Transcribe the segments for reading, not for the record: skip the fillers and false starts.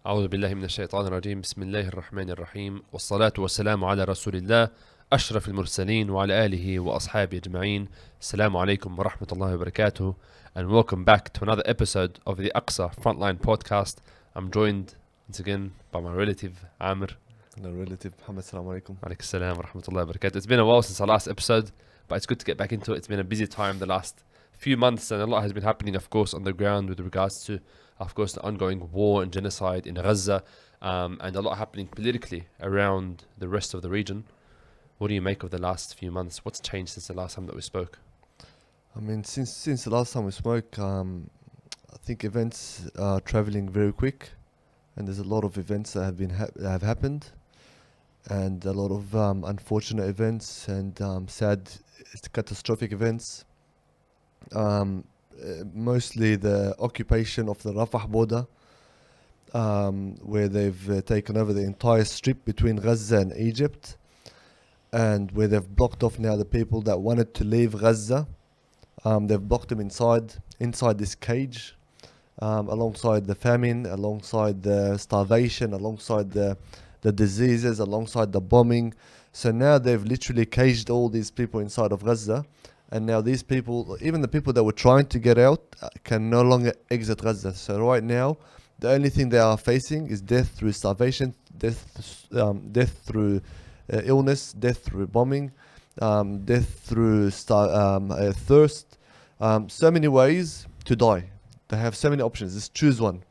أعوذ بالله من الشيطان الرجيم بسم الله الرحمن الرحيم والصلاة والسلام على رسول الله أشرف المرسلين وعلى آله وأصحابه أجمعين. Assalamu alaikum wa rahmatullahi wa barakatuh, and welcome back to another episode of the Aqsa Frontline Podcast. I'm joined once again by my relative Amr. Hello, relative Muhammad. Assalamu alaikum. Alaikum salam wa rahmatullahi wa barakatuh. It's been a while since our last episode, but it's good to get back into it. It's been a busy time the last few months, and a lot has been happening, of course, on the ground with regards to, of course, the ongoing war and genocide in Gaza, and a lot happening politically around the rest of the region. What do you make of the last few months? What's changed since the last time that we spoke? I mean, since the last time we spoke, I think events are traveling very quick, and there's a lot of events that have happened, and a lot of unfortunate events and sad, catastrophic events. Mostly the occupation of the Rafah border, where they've taken over the entire strip between Gaza and Egypt, and where they've blocked off now the people that wanted to leave Gaza. They've blocked them inside this cage, alongside the famine, alongside the starvation, alongside the diseases, alongside the bombing. So now they've literally caged all these people inside of Gaza. And now these people, even the people that were trying to get out, can no longer exit Gaza. So right now, the only thing they are facing is death through starvation, death through illness, death through bombing, death through thirst. So many ways to die. They have so many options. Just choose one.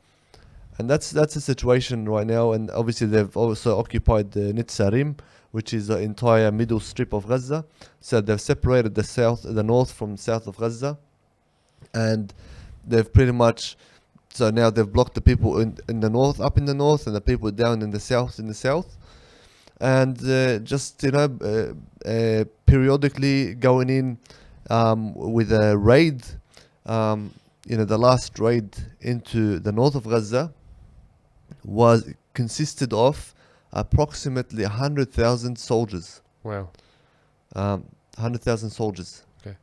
And that's the situation right now. And obviously they've also occupied the Nitsarim, which is the entire middle strip of Gaza. So they've separated the north from south of Gaza, and they've pretty much, so now they've blocked the people in the north, up in the north, and the people down in the south, and periodically going in with a raid. The last raid into the north of Gaza consisted of approximately 100,000 soldiers. Wow. 100,000 soldiers. Okay.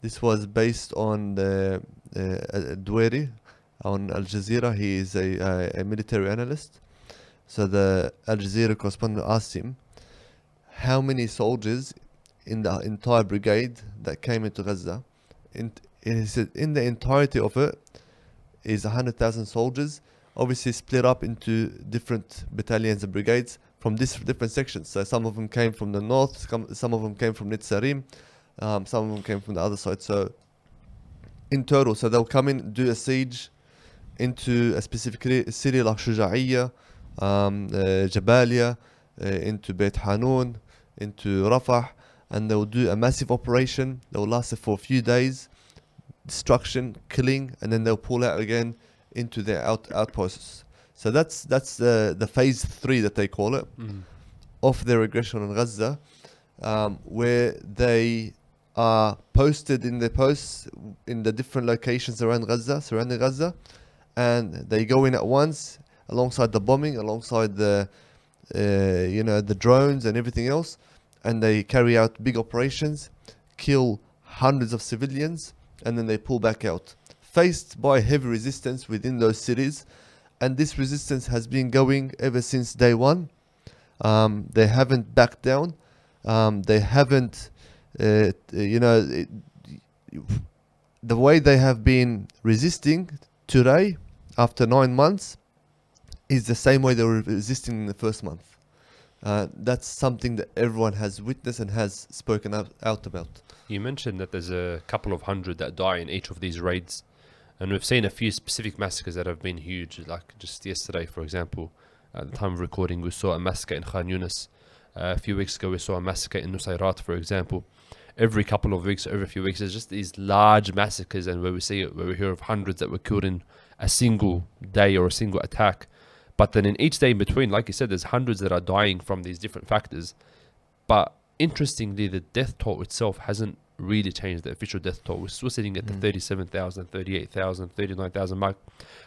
This was based on the Dweri on Al Jazeera. He is a military analyst. So the Al Jazeera correspondent asked him how many soldiers in the entire brigade that came into Gaza. He said in the entirety of it is 100,000 soldiers, obviously split up into different battalions and brigades from different sections. So some of them came from the north, some of them came from Nitsarim, some of them came from the other side. So in total, so they'll come in, do a siege into a specific city like Shuja'iyya, Jabalia, into Beit Hanun, into Rafah, and they'll do a massive operation. They'll last for a few days, destruction, killing, and then they'll pull out again into their outposts. So that's the phase 3 that they call it, of their aggression on Gaza, where they are posted in the posts in the different locations around Gaza, surrounding Gaza, and they go in at once alongside the bombing, alongside the drones and everything else, and they carry out big operations, kill hundreds of civilians, and then they pull back out, faced by heavy resistance within those cities. And this resistance has been going ever since day one. They haven't backed down. They haven't, the way they have been resisting today, after 9 months, is the same way they were resisting in the first month. That's something that everyone has witnessed and has spoken out about. You mentioned that there's a couple of hundred that die in each of these raids. And we've seen a few specific massacres that have been huge. Like just yesterday, for example, at the time of recording, we saw a massacre in Khan Yunis. A few weeks ago, we saw a massacre in Nusayrat, for example. Every couple of weeks, every few weeks, there's just these large massacres, and where we hear of hundreds that were killed in a single day or a single attack. But then in each day in between, like you said, there's hundreds that are dying from these different factors. But interestingly, the death toll itself hasn't really changed. The official death toll. We're still sitting at the 37,000, 38,000, 39,000 mark.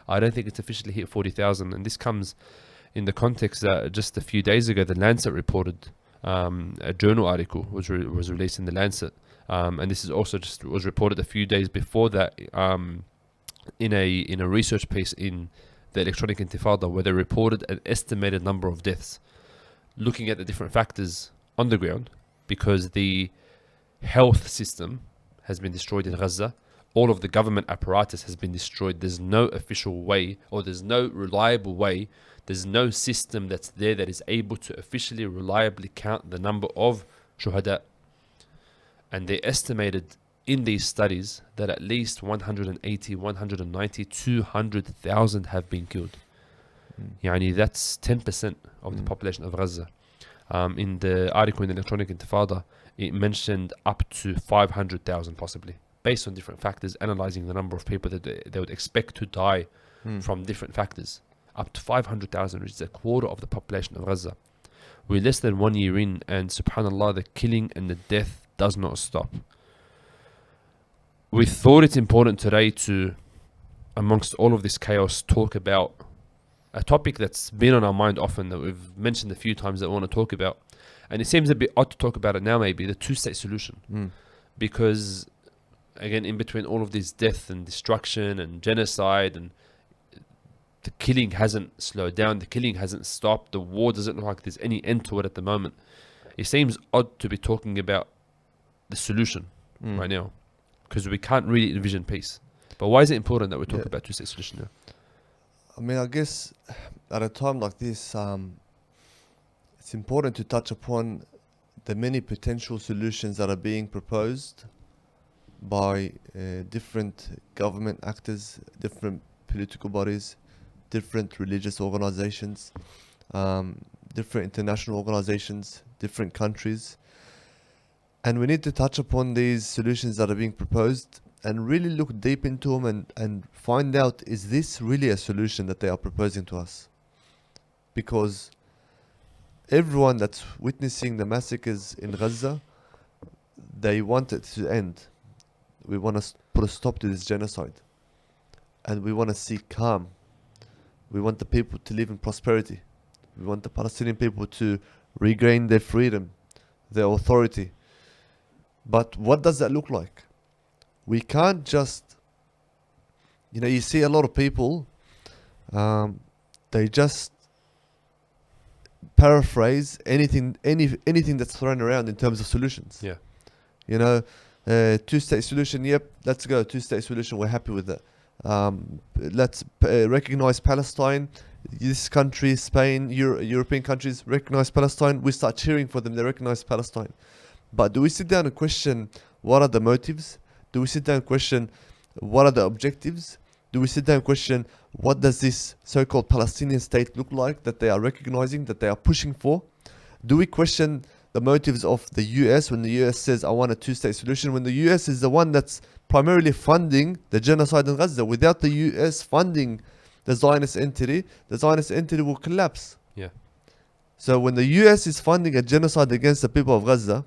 I don't think it's officially hit 40,000, and this comes in the context that just a few days ago, the Lancet reported a journal article was released in the Lancet, and this is also was reported a few days before that in a research piece in the electronic intifada, where they reported an estimated number of deaths, looking at the different factors on the ground, because the health system has been destroyed in Gaza. All of the government apparatus has been destroyed. There's no official way, or there's no reliable way. There's no system that's there that is able to officially, reliably count the number of shuhada. And they estimated in these studies that at least 180, 190, 200,000 have been killed. Yani that's 10% of the population of Gaza. In the article in the Electronic Intifada, it mentioned up to 500,000 possibly, based on different factors, analyzing the number of people that they would expect to die from different factors. Up to 500,000, which is a quarter of the population of Gaza. We're less than 1 year in, and subhanAllah, the killing and the death does not stop. We thought it's important today to, amongst all of this chaos, talk about a topic that's been on our mind often, that we've mentioned a few times, that we want to talk about. And it seems a bit odd to talk about it now, maybe, the two-state solution. Because, again, in between all of this death and destruction and genocide, and the killing hasn't slowed down, the killing hasn't stopped, the war doesn't look like there's any end to it at the moment. It seems odd to be talking about the solution right now, because we can't really envision peace. But why is it important that we talk about two-state solution now? I mean, I guess at a time like this, it's important to touch upon the many potential solutions that are being proposed by different government actors, different political bodies, different religious organizations, different international organizations, different countries. And we need to touch upon these solutions that are being proposed and really look deep into them and find out, is this really a solution that they are proposing to us? Because everyone that's witnessing the massacres in Gaza, they want it to end. We want to put a stop to this genocide. And we want to see calm. We want the people to live in prosperity. We want the Palestinian people to regain their freedom, their authority. But what does that look like? We can't just, you see a lot of people, they just paraphrase anything that's thrown around in terms of solutions. Yeah. Two-state solution, yep, let's go. Two-state solution, we're happy with that. Let's recognize Palestine. This country, Spain, European countries recognize Palestine. We start cheering for them. They recognize Palestine. But do we sit down and question what are the motives? Do we sit down and question what are the objectives? Do we sit down and question what does this so-called Palestinian state look like that they are recognizing, that they are pushing for? Do we question the motives of the US when the US says, I want a two-state solution, when the US is the one that's primarily funding the genocide in Gaza? Without the US funding the Zionist entity will collapse. Yeah. So when the US is funding a genocide against the people of Gaza,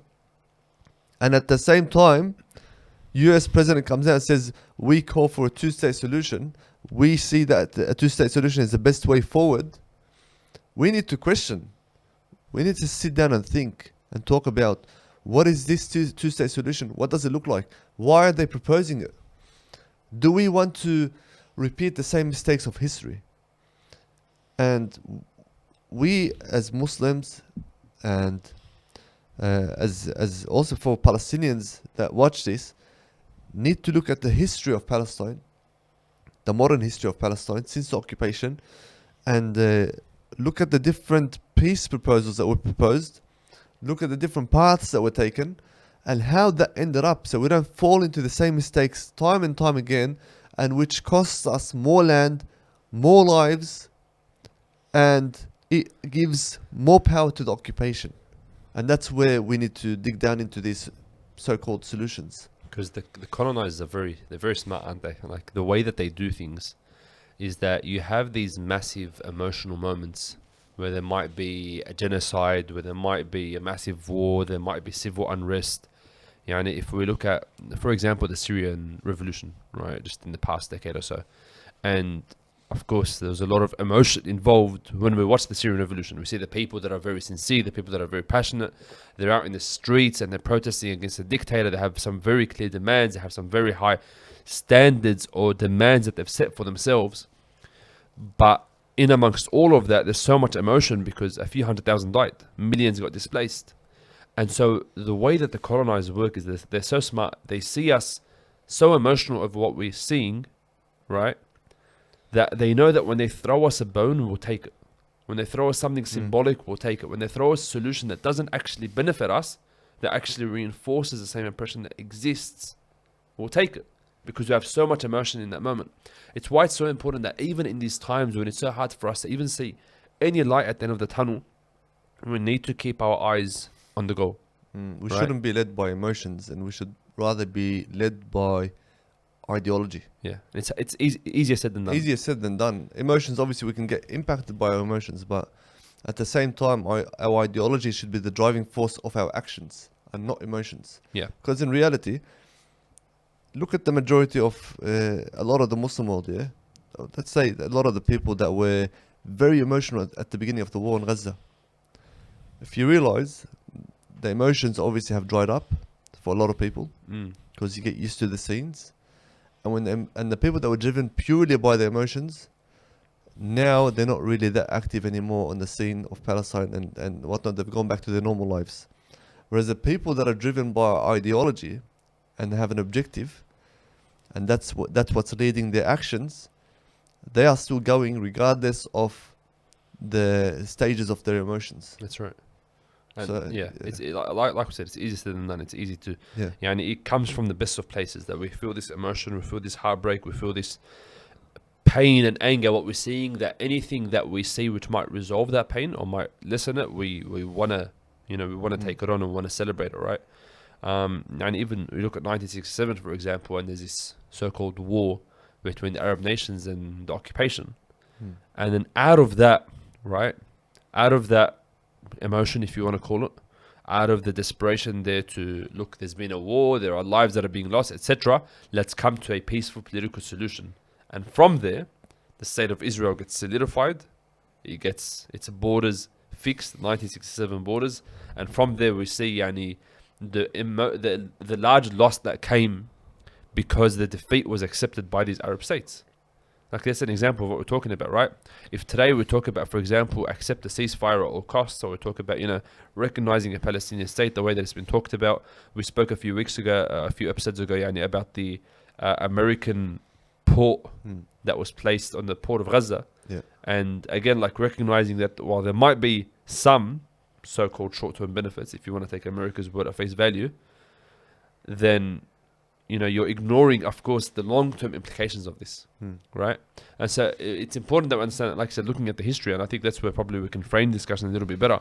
and at the same time, US president comes out and says, we call for a two-state solution, we see that a two-state solution is the best way forward, we need to question. We need to sit down and think and talk about, what is this two-state solution? What does it look like? Why are they proposing it? Do we want to repeat the same mistakes of history? And we as Muslims, and as also for Palestinians that watch this, need to look at the history of Palestine, the modern history of Palestine since the occupation, and look at the different peace proposals that were proposed, look at the different paths that were taken, and how that ended up, so we don't fall into the same mistakes time and time again, and which costs us more land, more lives, and it gives more power to the occupation. And that's where we need to dig down into these so-called solutions. Because the colonizers they're very smart, aren't they? Like, the way that they do things is that you have these massive emotional moments where there might be a genocide, where there might be a massive war, there might be civil unrest. And if we look at, for example, the Syrian revolution, right, just in the past decade or so, and of course there was a lot of emotion involved when we watch the Syrian revolution. We see the people that are very sincere, the people that are very passionate, they're out in the streets and they're protesting against a dictator. They have some very clear demands, they have some very high standards or demands that they've set for themselves. But in amongst all of that, there's so much emotion because a few 100,000 died, millions got displaced. And so the way that the colonizers work is this: they're so smart. They see us so emotional of what we're seeing, right? That they know that when they throw us a bone, we'll take it. When they throw us something symbolic, we'll take it. When they throw us a solution that doesn't actually benefit us, that actually reinforces the same impression that exists, we'll take it. Because we have so much emotion in that moment. It's why it's so important that even in these times when it's so hard for us to even see any light at the end of the tunnel, we need to keep our eyes on the goal. We Right. shouldn't be led by emotions, and we should rather be led by ideology. Yeah, it's easier said than done. Easier said than done. Emotions, obviously, we can get impacted by our emotions, but at the same time, our ideology should be the driving force of our actions and not emotions. Yeah, Because in reality, look at the majority of a lot of the Muslim world, yeah? Let's say a lot of the people that were very emotional at the beginning of the war in Gaza. If you realize, the emotions obviously have dried up for a lot of people because you get used to the scenes. And the people that were driven purely by their emotions, now they're not really that active anymore on the scene of Palestine and whatnot. They've gone back to their normal lives. Whereas the people that are driven by ideology and have an objective, and that's what's leading their actions, they are still going regardless of the stages of their emotions. that's right. And So, it's like we said, it's easier said than done. It's easy to, yeah. and it comes from the best of places that we feel this emotion, we feel this heartbreak, we feel this pain and anger. What we're seeing, that anything that we see which might resolve that pain or might lessen it, we wanna, we wanna take it on and wanna celebrate it, right? And even we look at 1967, for example, and there's this so-called war between the Arab nations and the occupation, and then out of that emotion, if you want to call it, out of the desperation there to look, there's been a war, there are lives that are being lost, etc. Let's come to a peaceful political solution. And from there, the state of Israel gets solidified. It gets its borders fixed, 1967 borders, and from there we see the large loss that came because the defeat was accepted by these Arab states. Like that's an example of what we're talking about, right? If today we talk about, for example, accept a ceasefire at all costs, or we talk about, recognizing a Palestinian state the way that it's been talked about. We spoke a few episodes ago, about the American port that was placed on the port of Gaza. Yeah. And again, like recognizing that while there might be some so-called short-term benefits, if you want to take America's word at face value, then you're ignoring, of course, the long-term implications of this, right? And so it's important that we understand, like I said, looking at the history, and I think that's where probably we can frame discussion a little bit better.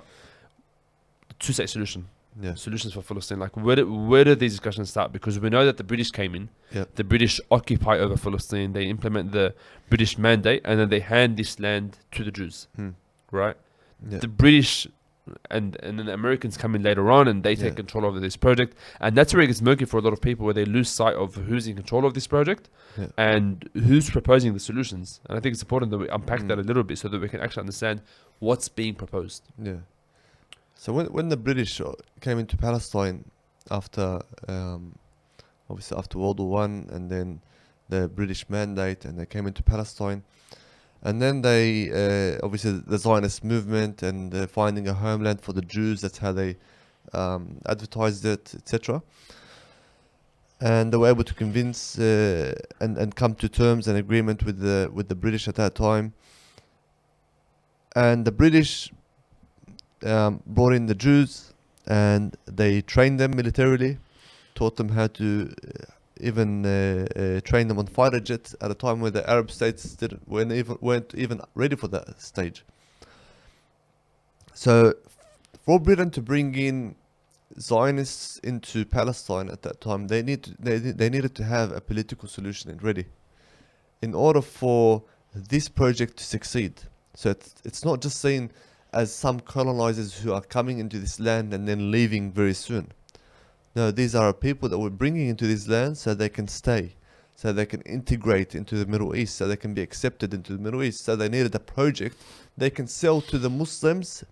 Two-state solution, solutions for Palestine. Like where did these discussions start? Because we know that the British came in, the British occupy over Palestine, they implement the British mandate, and then they hand this land to the Jews, right? The British and then the Americans come in later on and they take control over this project, and that's where it gets murky for a lot of people, where they lose sight of who's in control of this project and who's proposing the solutions. And I think it's important that we unpack that a little bit so that we can actually understand what's being proposed. So when the British came into Palestine after obviously after World War One, and then the British mandate, and they came into Palestine. And then they, obviously, the Zionist movement and finding a homeland for the Jews. That's how they advertised it, etc. And they were able to convince and come to terms and agreement with the British at that time. And the British brought in the Jews, and they trained them militarily, taught them how to even train them on fighter jets at a time where the Arab states weren't even ready for that stage. So for Britain to bring in Zionists into Palestine at that time, they needed to have a political solution ready in order for this project to succeed. So it's not just seen as some colonizers who are coming into this land and then leaving very soon. No, these are people that we're bringing into this land so they can stay, so they can integrate into the Middle East, so they can be accepted into the Middle East. So they needed a project they can sell to the Muslims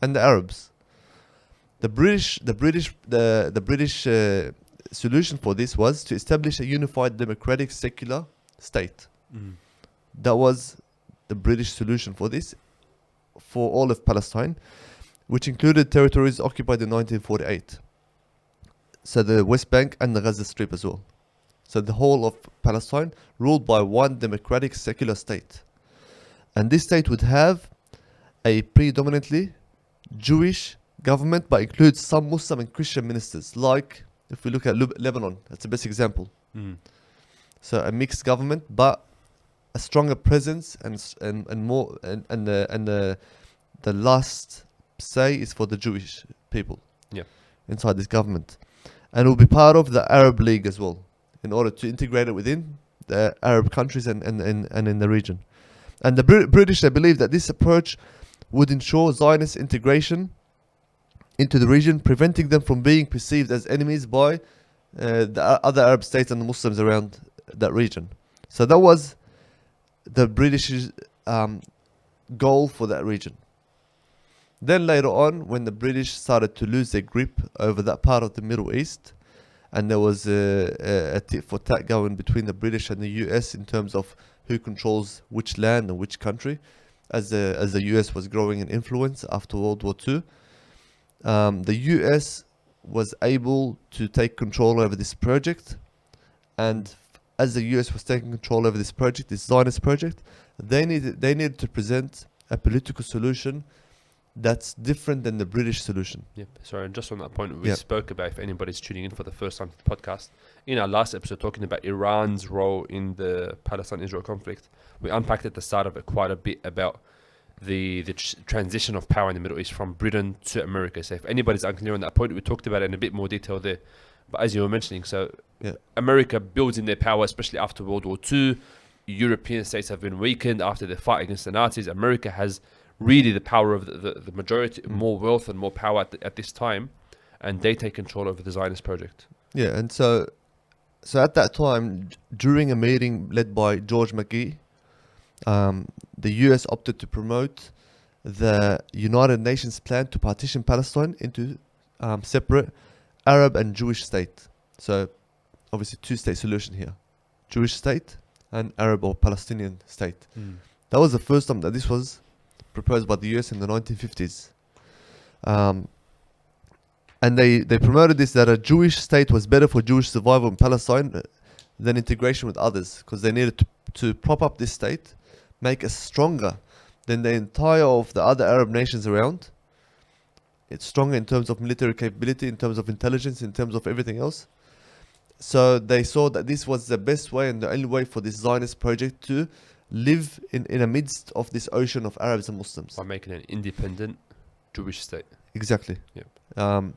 and the Arabs. The British solution for this was to establish a unified, democratic, secular state. That was the British solution for this, for all of Palestine, which included territories occupied in 1948. So the West Bank and the Gaza Strip as well. So the whole of Palestine ruled by one democratic secular state. And this state would have a predominantly Jewish government, but includes some Muslim and Christian ministers. Like if we look at Lebanon, that's the best example. So a mixed government, but a stronger presence and more and the last say is for the Jewish people. Yeah. Inside this government, and will be part of the Arab League as well, in order to integrate it within the Arab countries and in the region. And the British, they believe that this approach would ensure Zionist integration into the region, preventing them from being perceived as enemies by the other Arab states and the Muslims around that region. So that was the British goal for that region. Then later on, when the British started to lose their grip over that part of the Middle East, and there was a tit for tat going between the British and the US in terms of who controls which land and which country, as the US was growing in influence after World War II, the US was able to take control over this project, and as the US was taking control over this project, this Zionist project, they needed to present a political solution that's different than the British solution. Yep. Sorry, and just on that point, we spoke about, if anybody's tuning in for the first time to the podcast, in our last episode talking about Iran's role in the Palestine-Israel conflict, we unpacked at the start of it quite a bit about the transition of power in the Middle East from Britain to America. So if anybody's unclear on that point, we talked about it in a bit more detail there. But as you were mentioning, so America builds in their power, especially after World War II. European states have been weakened after the fight against the Nazis. America has really the power of the majority, more wealth and more power at this time, and they take control over the Zionist project. Yeah, and so at that time, during a meeting led by George McGee, the US opted to promote the United Nations plan to partition Palestine into separate Arab and Jewish state. So obviously two-state solution here. Jewish state and Arab or Palestinian state. That was the first time that this was proposed by the US in the 1950s. And they promoted this, that a Jewish state was better for Jewish survival in Palestine than integration with others, because they needed to prop up this state, make it stronger than the entire of the other Arab nations around. It's stronger in terms of military capability, in terms of intelligence, in terms of everything else. So they saw that this was the best way and the only way for this Zionist project to live in the midst of this ocean of Arabs and Muslims. By making an independent Jewish state. Exactly. Yep.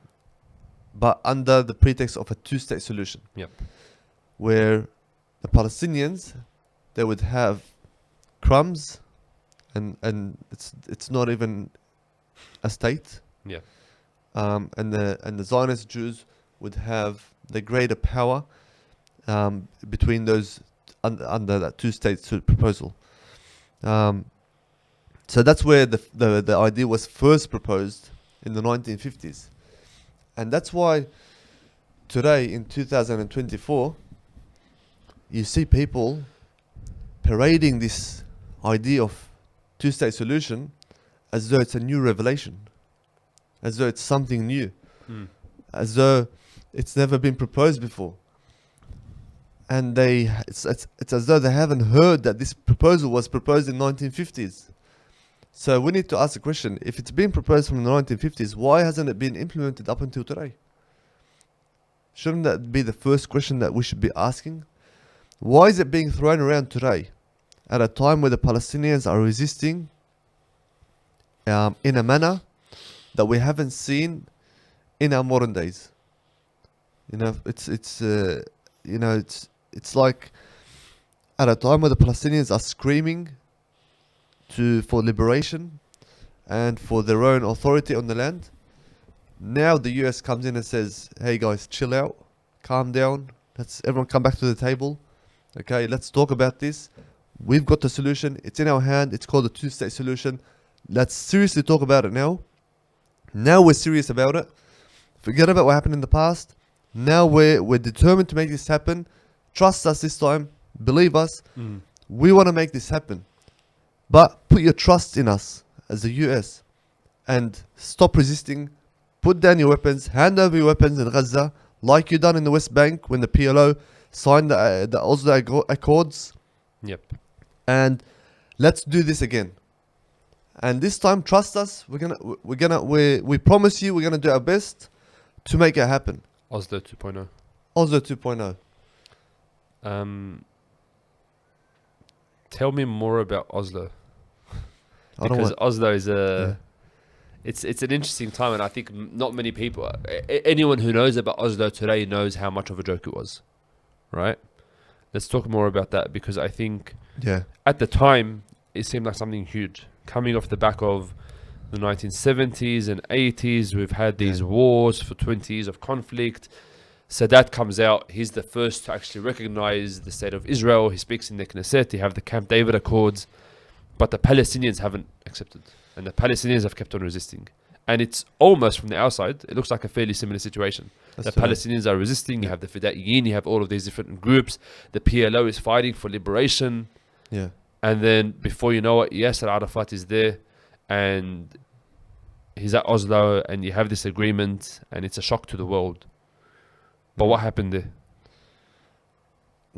But under the pretext of a two-state solution. Yep. Where the Palestinians, they would have crumbs, and it's not even a state. Yeah. And the Zionist Jews would have the greater power between those under that two-state proposal. So that's where the idea was first proposed in the 1950s. And that's why today in 2024 you see people parading this idea of two-state solution as though it's a new revelation, as though it's something new, as though it's never been proposed before. And it's as though they haven't heard that this proposal was proposed in 1950s. So we need to ask the question, if it's been proposed from the 1950s, why hasn't it been implemented up until today? Shouldn't that be the first question that we should be asking? Why is it being thrown around today at a time where the Palestinians are resisting in a manner that we haven't seen in our modern days? You know, it's like at a time where the Palestinians are screaming for liberation and for their own authority on the land. Now the US comes in and says, hey guys, chill out, calm down, let's everyone come back to the table. Okay, let's talk about this. We've got the solution, it's in our hand, it's called the two-state solution. Let's seriously talk about it now. Now we're serious about it. Forget about what happened in the past. Now we're determined to make this happen. Trust us this time, believe us. We want to make this happen. But put your trust in us as the US and stop resisting. Put down your weapons, hand over your weapons in Gaza, like you done in the West Bank when the PLO signed the Oslo Accords, Yep. and let's do this again. And this time, trust us. We promise you, we're gonna do our best to make it happen. Oslo 2.0. Oslo 2.0. Tell me more about Oslo, I don't because want. Oslo is Yeah. it's an interesting time, and I think not many people, anyone who knows about Oslo today knows how much of a joke it was, right? Let's talk more about that, because I think Yeah. at the time it seemed like something huge, coming off the back of the 1970s and 80s. We've had these Yeah. wars for 20 years of conflict. Sadat comes out. He's the first to actually recognize the state of Israel. He speaks in the Knesset. You have the Camp David Accords, but the Palestinians haven't accepted, and the Palestinians have kept on resisting. And it's almost, from the outside, it looks like a fairly similar situation. That's The today. Palestinians are resisting. You Yeah. have the Fedaiyin. You have all of these different groups. The PLO is fighting for liberation. Yeah. And then before you know it, Yasser Arafat is there, and he's at Oslo, and you have this agreement, and it's a shock to the world. But what happened there?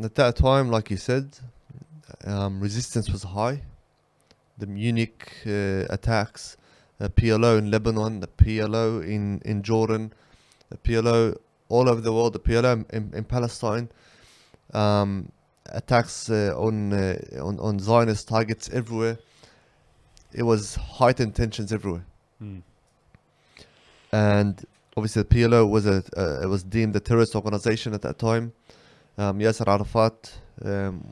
At that time, like you said, resistance was high. The Munich attacks, the PLO in Lebanon, the PLO in Jordan, the PLO all over the world, the PLO in Palestine, attacks on Zionist targets everywhere. It was heightened tensions everywhere, and obviously the PLO was it was deemed a terrorist organization at that time. Yasser Arafat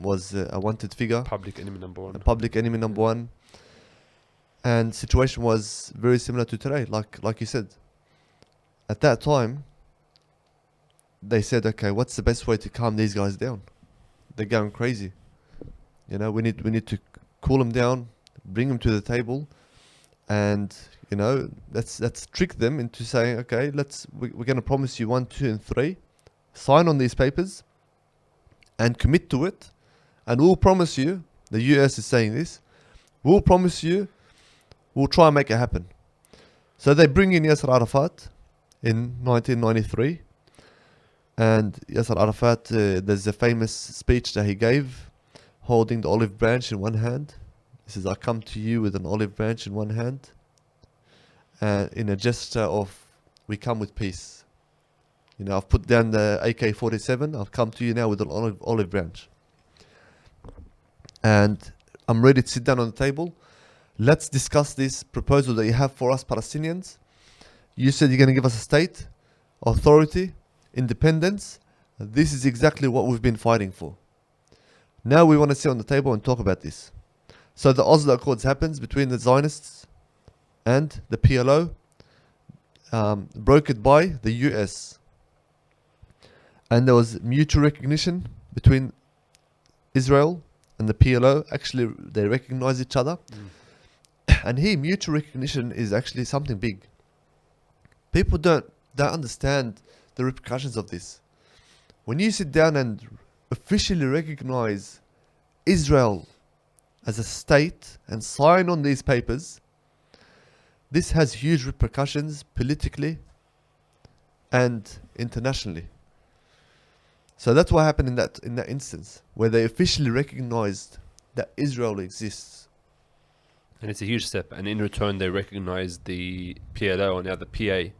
was a wanted figure, Public enemy number one. a public enemy number one, and situation was very similar to today. Like you said, at that time, they said, okay, what's the best way to calm these guys down? They're going crazy. You know, we need to cool them down, bring them to the table, and you know, let's trick them into saying, okay, we're going to promise you 1, 2, and 3, sign on these papers, and commit to it, and we'll promise you. The US is saying this. We'll promise you. We'll try and make it happen. So they bring in Yasser Arafat in 1993, and Yasser Arafat, there's a famous speech that he gave, holding the olive branch in one hand. He says, "I come to you with an olive branch in one hand, in a gesture of we come with peace. You know, I've put down the AK-47. I've come to you now with an olive branch, and I'm ready to sit down on the table. Let's discuss this proposal that you have for us Palestinians. You said you're going to give us a state, authority, independence. This is exactly what we've been fighting for. Now we want to sit on the table and talk about this." So the Oslo Accords happens between the Zionists and the PLO, brokered by the US. And there was mutual recognition between Israel and the PLO. Actually, they recognize each other. And here, mutual recognition is actually something big. People don't understand the repercussions of this. When you sit down and officially recognize Israel as a state and sign on these papers, this has huge repercussions politically and internationally. So that's what happened in that instance, where they officially recognized that Israel exists. And it's a huge step. And in return, they recognize the PLO, or now the PA,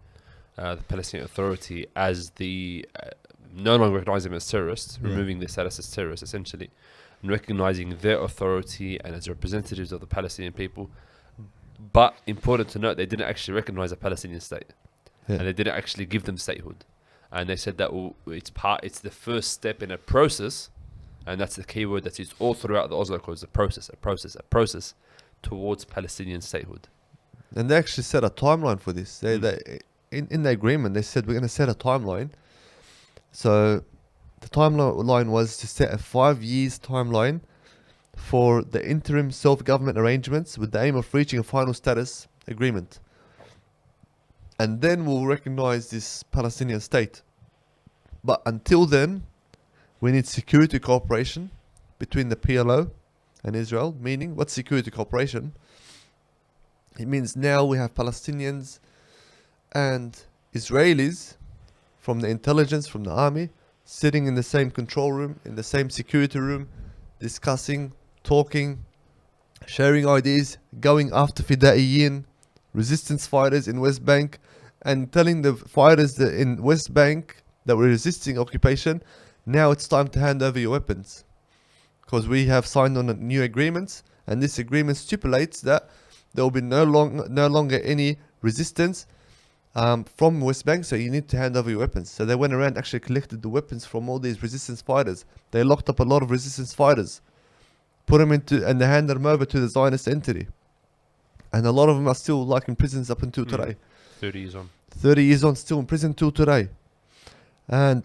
the Palestinian Authority, as the no longer recognize them as terrorists, Yeah. removing their status as terrorists, essentially, and recognizing their authority and as representatives of the Palestinian people. But important to note, they didn't actually recognize a Palestinian state, Yeah. and they didn't actually give them statehood. And they said that it's the first step in a process, and that's the key word that's used all throughout the Oslo Accords: a process towards Palestinian statehood. And they actually set a timeline for this. They in the agreement, they said we're going to set a timeline. So the timeline was to set a 5 years timeline for the interim self-government arrangements with the aim of reaching a final status agreement. And then we'll recognize this Palestinian state. But until then, we need security cooperation between the PLO and Israel, meaning what's security cooperation? It means now we have Palestinians and Israelis from the intelligence, from the army, sitting in the same control room, in the same security room, discussing, talking, sharing ideas, going after Fidaiyin, resistance fighters in West Bank, and telling the fighters that in West Bank that were resisting occupation, now it's time to hand over your weapons. Because we have signed on new agreements, and this agreement stipulates that there will be no longer any resistance from West Bank, so you need to hand over your weapons. So they went around, actually collected the weapons from all these resistance fighters. They locked up a lot of resistance fighters, put them into, and they handed them over to the Zionist entity. And a lot of them are still like in prisons up until today. 30 years on. 30 years on, still in prison till today. And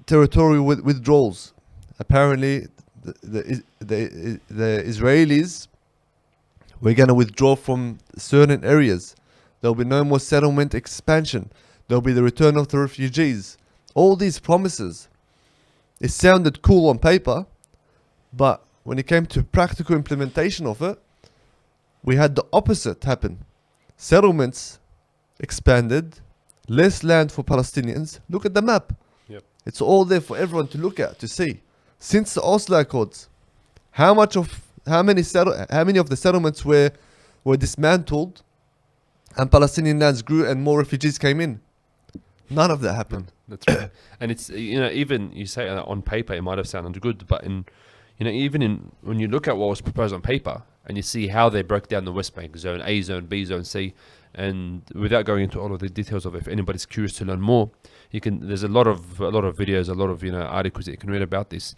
territorial withdrawals. Apparently, the Israelis were going to withdraw from certain areas. There'll be no more settlement expansion. There'll be the return of the refugees. All these promises. It sounded cool on paper, but when it came to practical implementation of it, we had the opposite happen. Settlements expanded, less land for Palestinians. Look at the map. Yep. It's all there for everyone to look at, to see. Since the Oslo Accords, how many of the settlements were dismantled and Palestinian lands grew and more refugees came in? None of that happened. That's right. And it's, even you say that on paper, it might have sounded good, but when you look at what was proposed on paper and you see how they broke down the West Bank, Zone A, Zone B, Zone C, and without going into all of the details of it, if anybody's curious to learn more, there's a lot of videos, a lot of articles that you can read about this.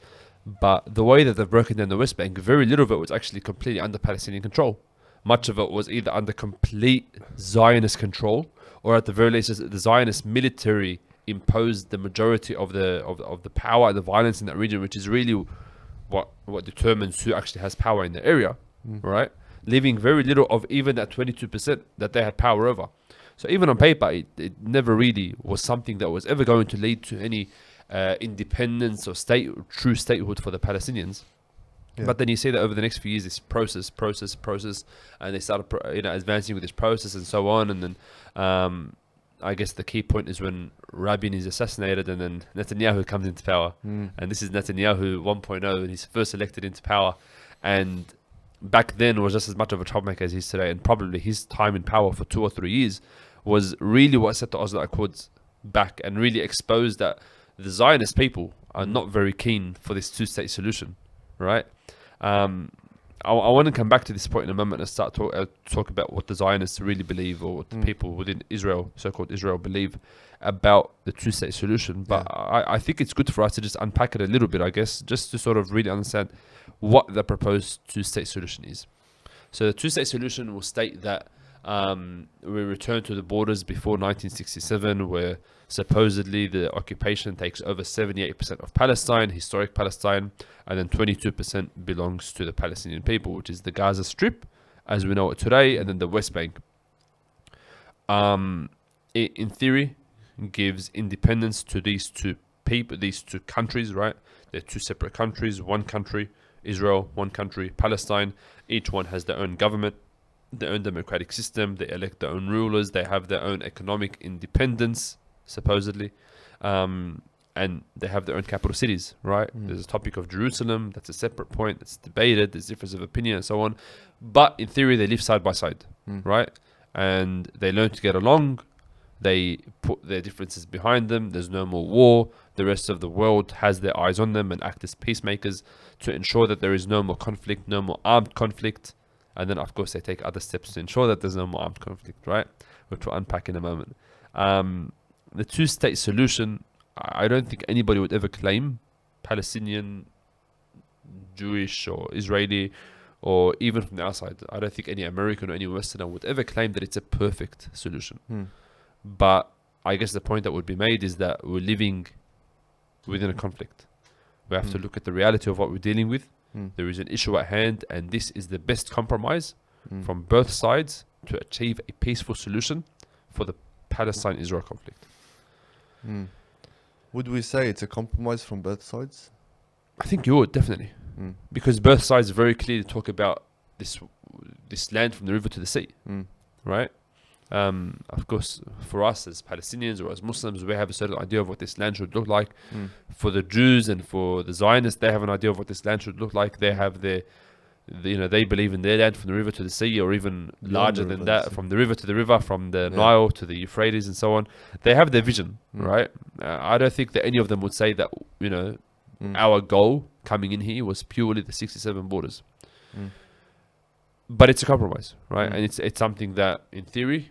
But the way that they've broken down the West Bank, very little of it was actually completely under Palestinian control. Much of it was either under complete Zionist control, or at the very least, the Zionist military imposed the majority of the power and the violence in that region, which is really what determines who actually has power in the area, right? Leaving very little of even that 22% that they had power over. So even on paper, it never really was something that was ever going to lead to any independence or true statehood for the Palestinians. Yeah. But then you see that over the next few years, this process, and they started advancing with this process and so on. And then I guess the key point is when Rabin is assassinated and then Netanyahu comes into power. And this is Netanyahu 1.0, and he's first elected into power. And back then was just as much of a troublemaker as he is today. And probably his time in power for 2 or 3 years was really what set the Oslo Accords back and really exposed that the Zionist people are not very keen for this two-state solution, right? I want to come back to this point in a moment and start talk about what the Zionists really believe, or what the people within Israel, so-called Israel, believe about the two-state solution. But I think it's good for us to just unpack it a little bit, I guess, just to sort of really understand what the proposed two-state solution is. So the two-state solution will state that we return to the borders before 1967, where supposedly the occupation takes over 78% of Palestine, historic Palestine, and then 22% belongs to the Palestinian people, which is the Gaza Strip as we know it today, and then the West Bank. It, in theory, gives independence to these two countries, right? They're two separate countries, one country, Israel, one country, Palestine. Each one has their own government, their own democratic system, they elect their own rulers, they have their own economic independence, supposedly, and they have their own capital cities, right? There's a topic of Jerusalem, that's a separate point, that's debated, there's difference of opinion and so on, but in theory they live side by side, right? And they learn to get along, they put their differences behind them, there's no more war, the rest of the world has their eyes on them and act as peacemakers to ensure that there is no more conflict, no more armed conflict. And then, of course, they take other steps to ensure that there's no more armed conflict, right? Which we'll unpack in a moment. The two-state solution, I don't think anybody would ever claim, Palestinian, Jewish, or Israeli, or even from the outside. I don't think any American or any Westerner would ever claim that it's a perfect solution. But I guess the point that would be made is that we're living within a conflict. We have to look at the reality of what we're dealing with. There is an issue at hand, and this is the best compromise from both sides to achieve a peaceful solution for the Palestine-Israel conflict. Would we say it's a compromise from both sides? I think you would, definitely. Mm. because both sides very clearly talk about this land from the river to the sea, Mm. right? Of course, for us as Palestinians or as Muslims, we have a certain idea of what this land should look like. Mm. For the Jews and for the Zionists, they have an idea of what this land should look like. They have they believe in their land from the river to the sea, or even Beyond larger the than river, that, sea. from the river to the river, from the Yeah. Nile to the Euphrates, and so on. They have their vision, Mm. right? I don't think that any of them would say that Mm. our goal coming in here was purely the 67 borders. Mm. But it's a compromise, right? Mm. And it's something that, in theory,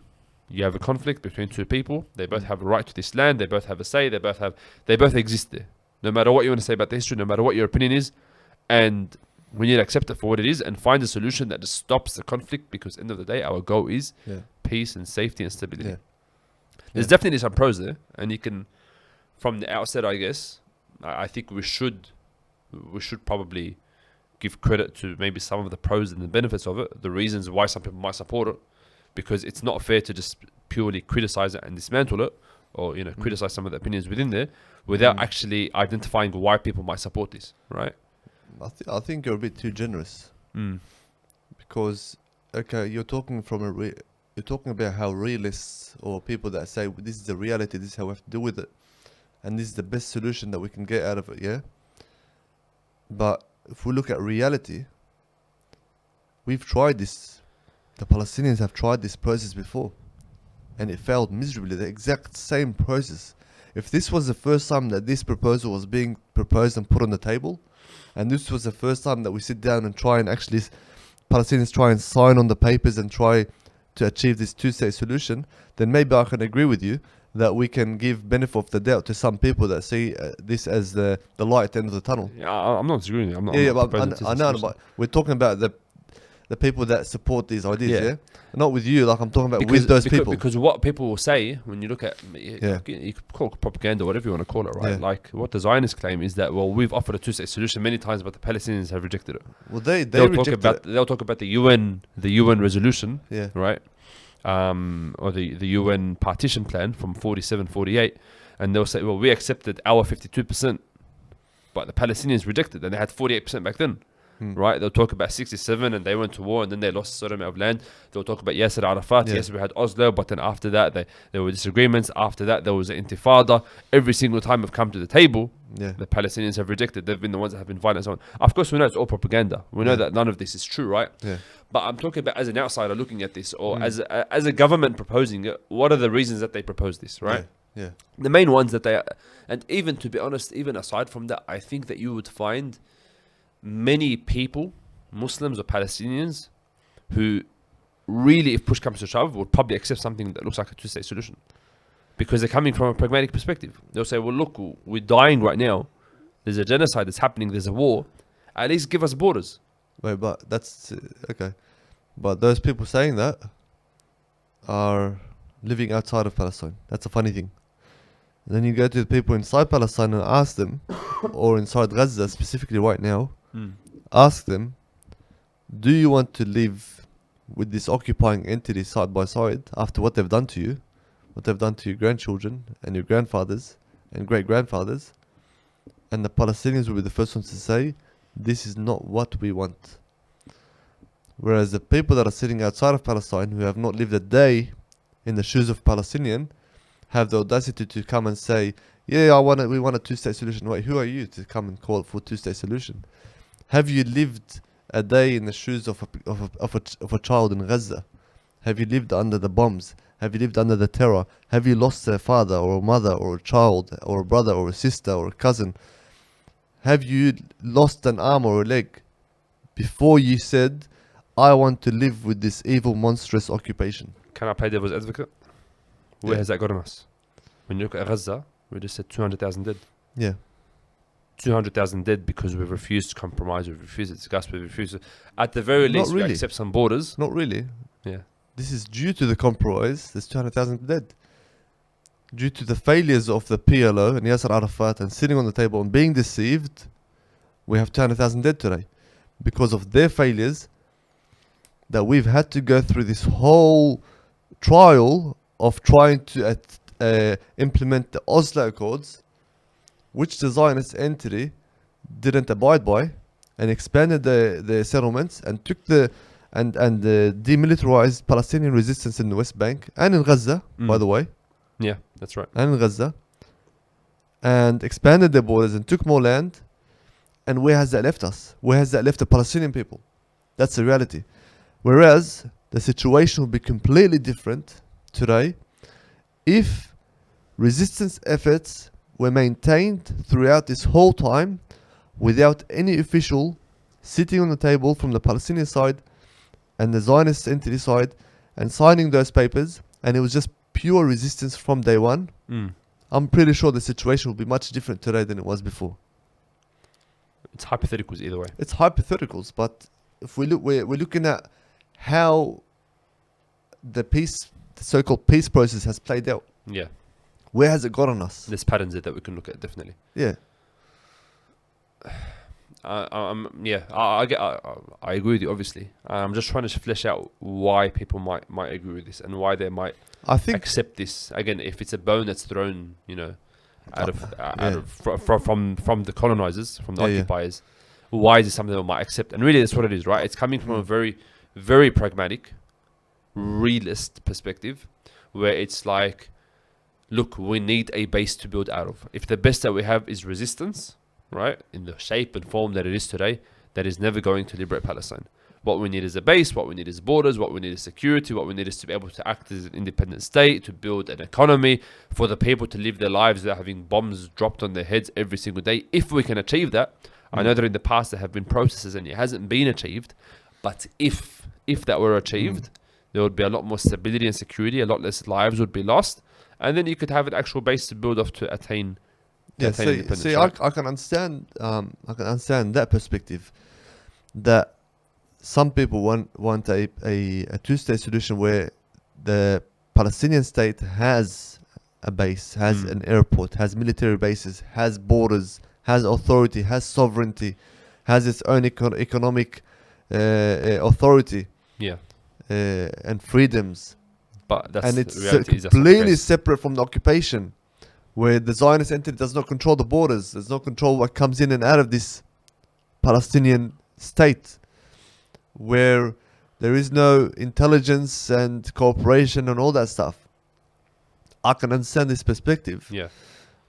you have a conflict between two people. They both Mm. have a right to this land. They both have a say. They both exist there. No matter what you want to say about the history, no matter what your opinion is, and we need to accept it for what it is and find a solution that just stops the conflict. Because end of the day, our goal is Yeah. peace and safety and stability. Yeah. There's Yeah. definitely some pros there, and you can, from the outset, I guess, I think we should probably give credit to maybe some of the pros and the benefits of it, the reasons why some people might support it, because it's not fair to just purely criticize it and dismantle it, or criticize some of the opinions within there, without Mm. actually identifying why people might support this, right? I think you're a bit too generous, because okay, you're talking about how realists or people that say this is the reality, this is how we have to deal with it, and this is the best solution that we can get out of it. Yeah. But if we look at reality, we've tried this. The Palestinians have tried this process before, and it failed miserably. The exact same process. If this was the first time that this proposal was being proposed and put on the table, and this was the first time that we sit down and try and actually Palestinians try and sign on the papers and try to achieve this two-state solution, then maybe I can agree with you that we can give benefit of the doubt to some people that see this as the light at the end of the tunnel. Yeah, I'm not disagreeing with you. I'm not. Yeah, I'm not but proposing I this know, solution. but we're talking about the people that support these ideas, Yeah. yeah? Not with you, like I'm talking about with those people. Because what people will say when you look at, Yeah. you could call it propaganda, whatever you want to call it, right? Yeah. Like what the Zionists claim is that, well, we've offered a two-state solution many times, but the Palestinians have rejected it. Well, they They'll rejected they'll talk about the UN resolution, it. Yeah. right? Or the UN partition plan from 47, 48, and they'll say, well, we accepted our 52%, but the Palestinians rejected, and they had 48% back then. Hmm. Right, they'll talk about 67 and they went to war and then they lost a certain amount of land. They'll talk about Yasser Arafat. Yeah. Yes, we had Oslo, but then after that there were disagreements. After that there was an intifada. Every single time we've come to the table, Yeah. the Palestinians have rejected. They've been the ones that have been violent and so on. Of course, we know it's all propaganda. We know Yeah. that none of this is true, right? Yeah. But I'm talking about as an outsider looking at this, or Mm. as a government proposing it. What are the reasons that they propose this, right? Yeah. The main ones that they, and even to be honest, even aside from that, I think that you would find many people, Muslims or Palestinians, who really, if push comes to shove, would probably accept something that looks like a two-state solution, because they're coming from a pragmatic perspective. They'll say, well, look, we're dying right now. There's a genocide that's happening. There's a war. At least give us borders. Wait, but that's okay. But those people saying that are living outside of Palestine. That's a funny thing. And then you go to the people inside Palestine and ask them, or inside Gaza specifically right now, ask them, do you want to live with this occupying entity side by side after what they've done to you, what they've done to your grandchildren and your grandfathers and great-grandfathers? And the Palestinians will be the first ones to say, this is not what we want. Whereas the people that are sitting outside of Palestine, who have not lived a day in the shoes of Palestinian, have the audacity to come and say, yeah, we want a two-state solution. Wait, who are you to come and call for a two-state solution? Have you lived a day in the shoes of a child in Gaza? Have you lived under the bombs? Have you lived under the terror? Have you lost a father or a mother or a child or a brother or a sister or a cousin? Have you lost an arm or a leg before you said, I want to live with this evil, monstrous occupation? Can I play devil's advocate? Where Yeah. has that gotten us? When you look at Gaza, we just said 200,000 dead. Yeah. 200,000 dead because we've refused to compromise, we've refused to discuss, we've refused to, at the very Not least, we really. accept some borders. Not really. Yeah. This is due to the compromise. There's 200,000 dead. Due to the failures of the PLO and Yasser Arafat and sitting on the table and being deceived, we have 200,000 dead today. Because of their failures, that we've had to go through this whole trial of trying to implement the Oslo Accords, which the Zionist entity didn't abide by, and expanded the settlements and took the and demilitarized Palestinian resistance in the West Bank and in Gaza, by the way, Yeah, that's right. and in Gaza, and expanded their borders and took more land. And where has that left us? Where has that left the Palestinian people? That's the reality. Whereas the situation would be completely different today if resistance efforts were maintained throughout this whole time without any official sitting on the table from the Palestinian side and the Zionist entity side and signing those papers, and it was just pure resistance from day one. I'm pretty sure the situation will be much different today than it was before. It's hypotheticals either way. It's hypotheticals, but if we look, we're looking at how the so-called peace process has played out. Yeah. Where has it gotten us? There's patterns there that we can look at, definitely. Yeah. I agree with you, obviously. I'm just trying to flesh out why people might agree with this and why they might I think accept this. Again, if it's a bone that's thrown, from the colonizers, from the occupiers, why is it something they might accept? And really, that's what it is, right? It's coming from a very, very pragmatic, realist perspective, where it's like, look, we need a base to build out of. If the best that we have is resistance, right, in the shape and form that it is today, that is never going to liberate Palestine. What we need is a base, what we need is borders, what we need is security, what we need is to be able to act as an independent state, to build an economy, for the people to live their lives without having bombs dropped on their heads every single day. If we can achieve that, I know that in the past there have been processes and it hasn't been achieved, but if that were achieved, there would be a lot more stability and security, a lot less lives would be lost, and then you could have an actual base to build off to attain independence. See, right? I can understand. I can understand that perspective. That some people want a two-state solution where the Palestinian state has a base, has an airport, has military bases, has borders, has authority, has sovereignty, has its own economic authority, and freedoms. But that's And it's the reality. completely separate from the occupation, where the Zionist entity does not control the borders, does not control what comes in and out of this Palestinian state, where there is no intelligence and cooperation and all that stuff. I can understand this perspective. Yeah.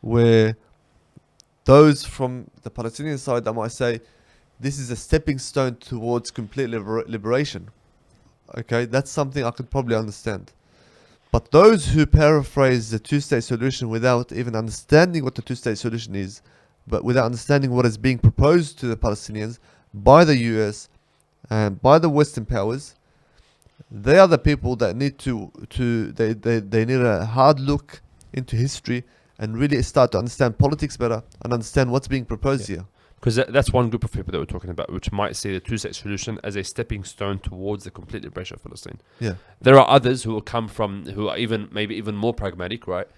Where those from the Palestinian side, I might say, this is a stepping stone towards complete liberation. Okay, that's something I could probably understand. But those who paraphrase the two-state solution without even understanding what the two-state solution is, but without understanding what is being proposed to the Palestinians by the US and by the Western powers, they are the people that need they need a hard look into history and really start to understand politics better and understand what's being proposed here. Because that's one group of people that we're talking about, which might see the two-state solution as a stepping stone towards the complete liberation of Palestine. Yeah. There are others who will come from, who are maybe even more pragmatic, right?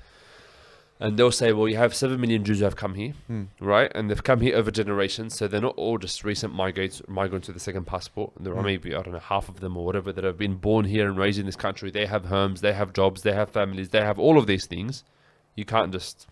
And they'll say, well, you have 7 million Jews who have come here, right? And they've come here over generations, so they're not all just recent migrants with the second passport. There are maybe, I don't know, half of them or whatever that have been born here and raised in this country. They have homes, they have jobs, they have families, they have all of these things. You can't just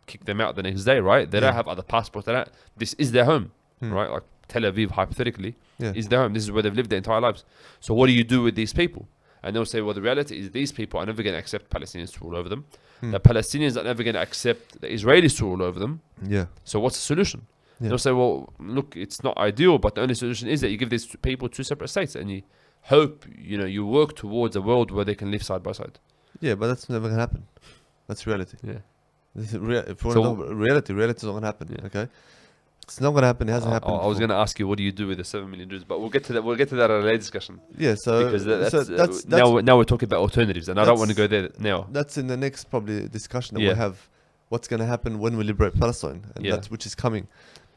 kick them out the next day, right? They don't have other passports. This is their home, right? Like Tel Aviv, hypothetically, is their home. This is where they've lived their entire lives. So what do you do with these people? And they'll say, well, the reality is these people are never going to accept Palestinians to rule over them. The Palestinians are never going to accept the Israelis to rule over them. Yeah. So what's the solution? They'll say, well, look, it's not ideal, but the only solution is that you give these people two separate states and you hope, you work towards a world where they can live side by side. Yeah, but that's never going to happen. That's reality. Yeah. If you want to know reality is not going to happen. Yeah. Okay, it's not going to happen. It hasn't happened. I was going to ask you, what do you do with the 7 million Jews? But we'll get to that. We'll get to that at a later discussion. Yeah. So because that's now we're talking about alternatives, and I don't want to go there now. That's in the next probably discussion that we'll have. What's going to happen when we liberate Palestine, and that's which is coming.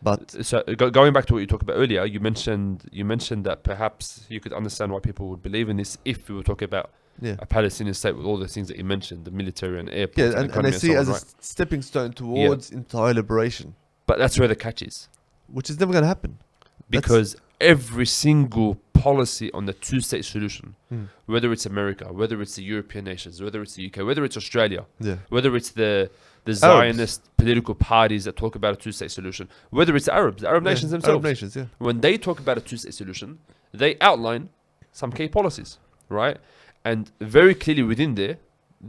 But so going back to what you talked about earlier, you mentioned that perhaps you could understand why people would believe in this if we were talking about a Palestinian state with all the things that you mentioned, the military and airports. And they see it as a stepping stone towards entire liberation. But that's where the catch is. Which is never going to happen. Because every single policy on the two-state solution, whether it's America, whether it's the European nations, whether it's the UK, whether it's Australia, whether it's the Zionist political parties that talk about a two-state solution, whether it's the Arab nations themselves. Arab nations, yeah. When they talk about a two-state solution, they outline some key policies, right? And very clearly within there,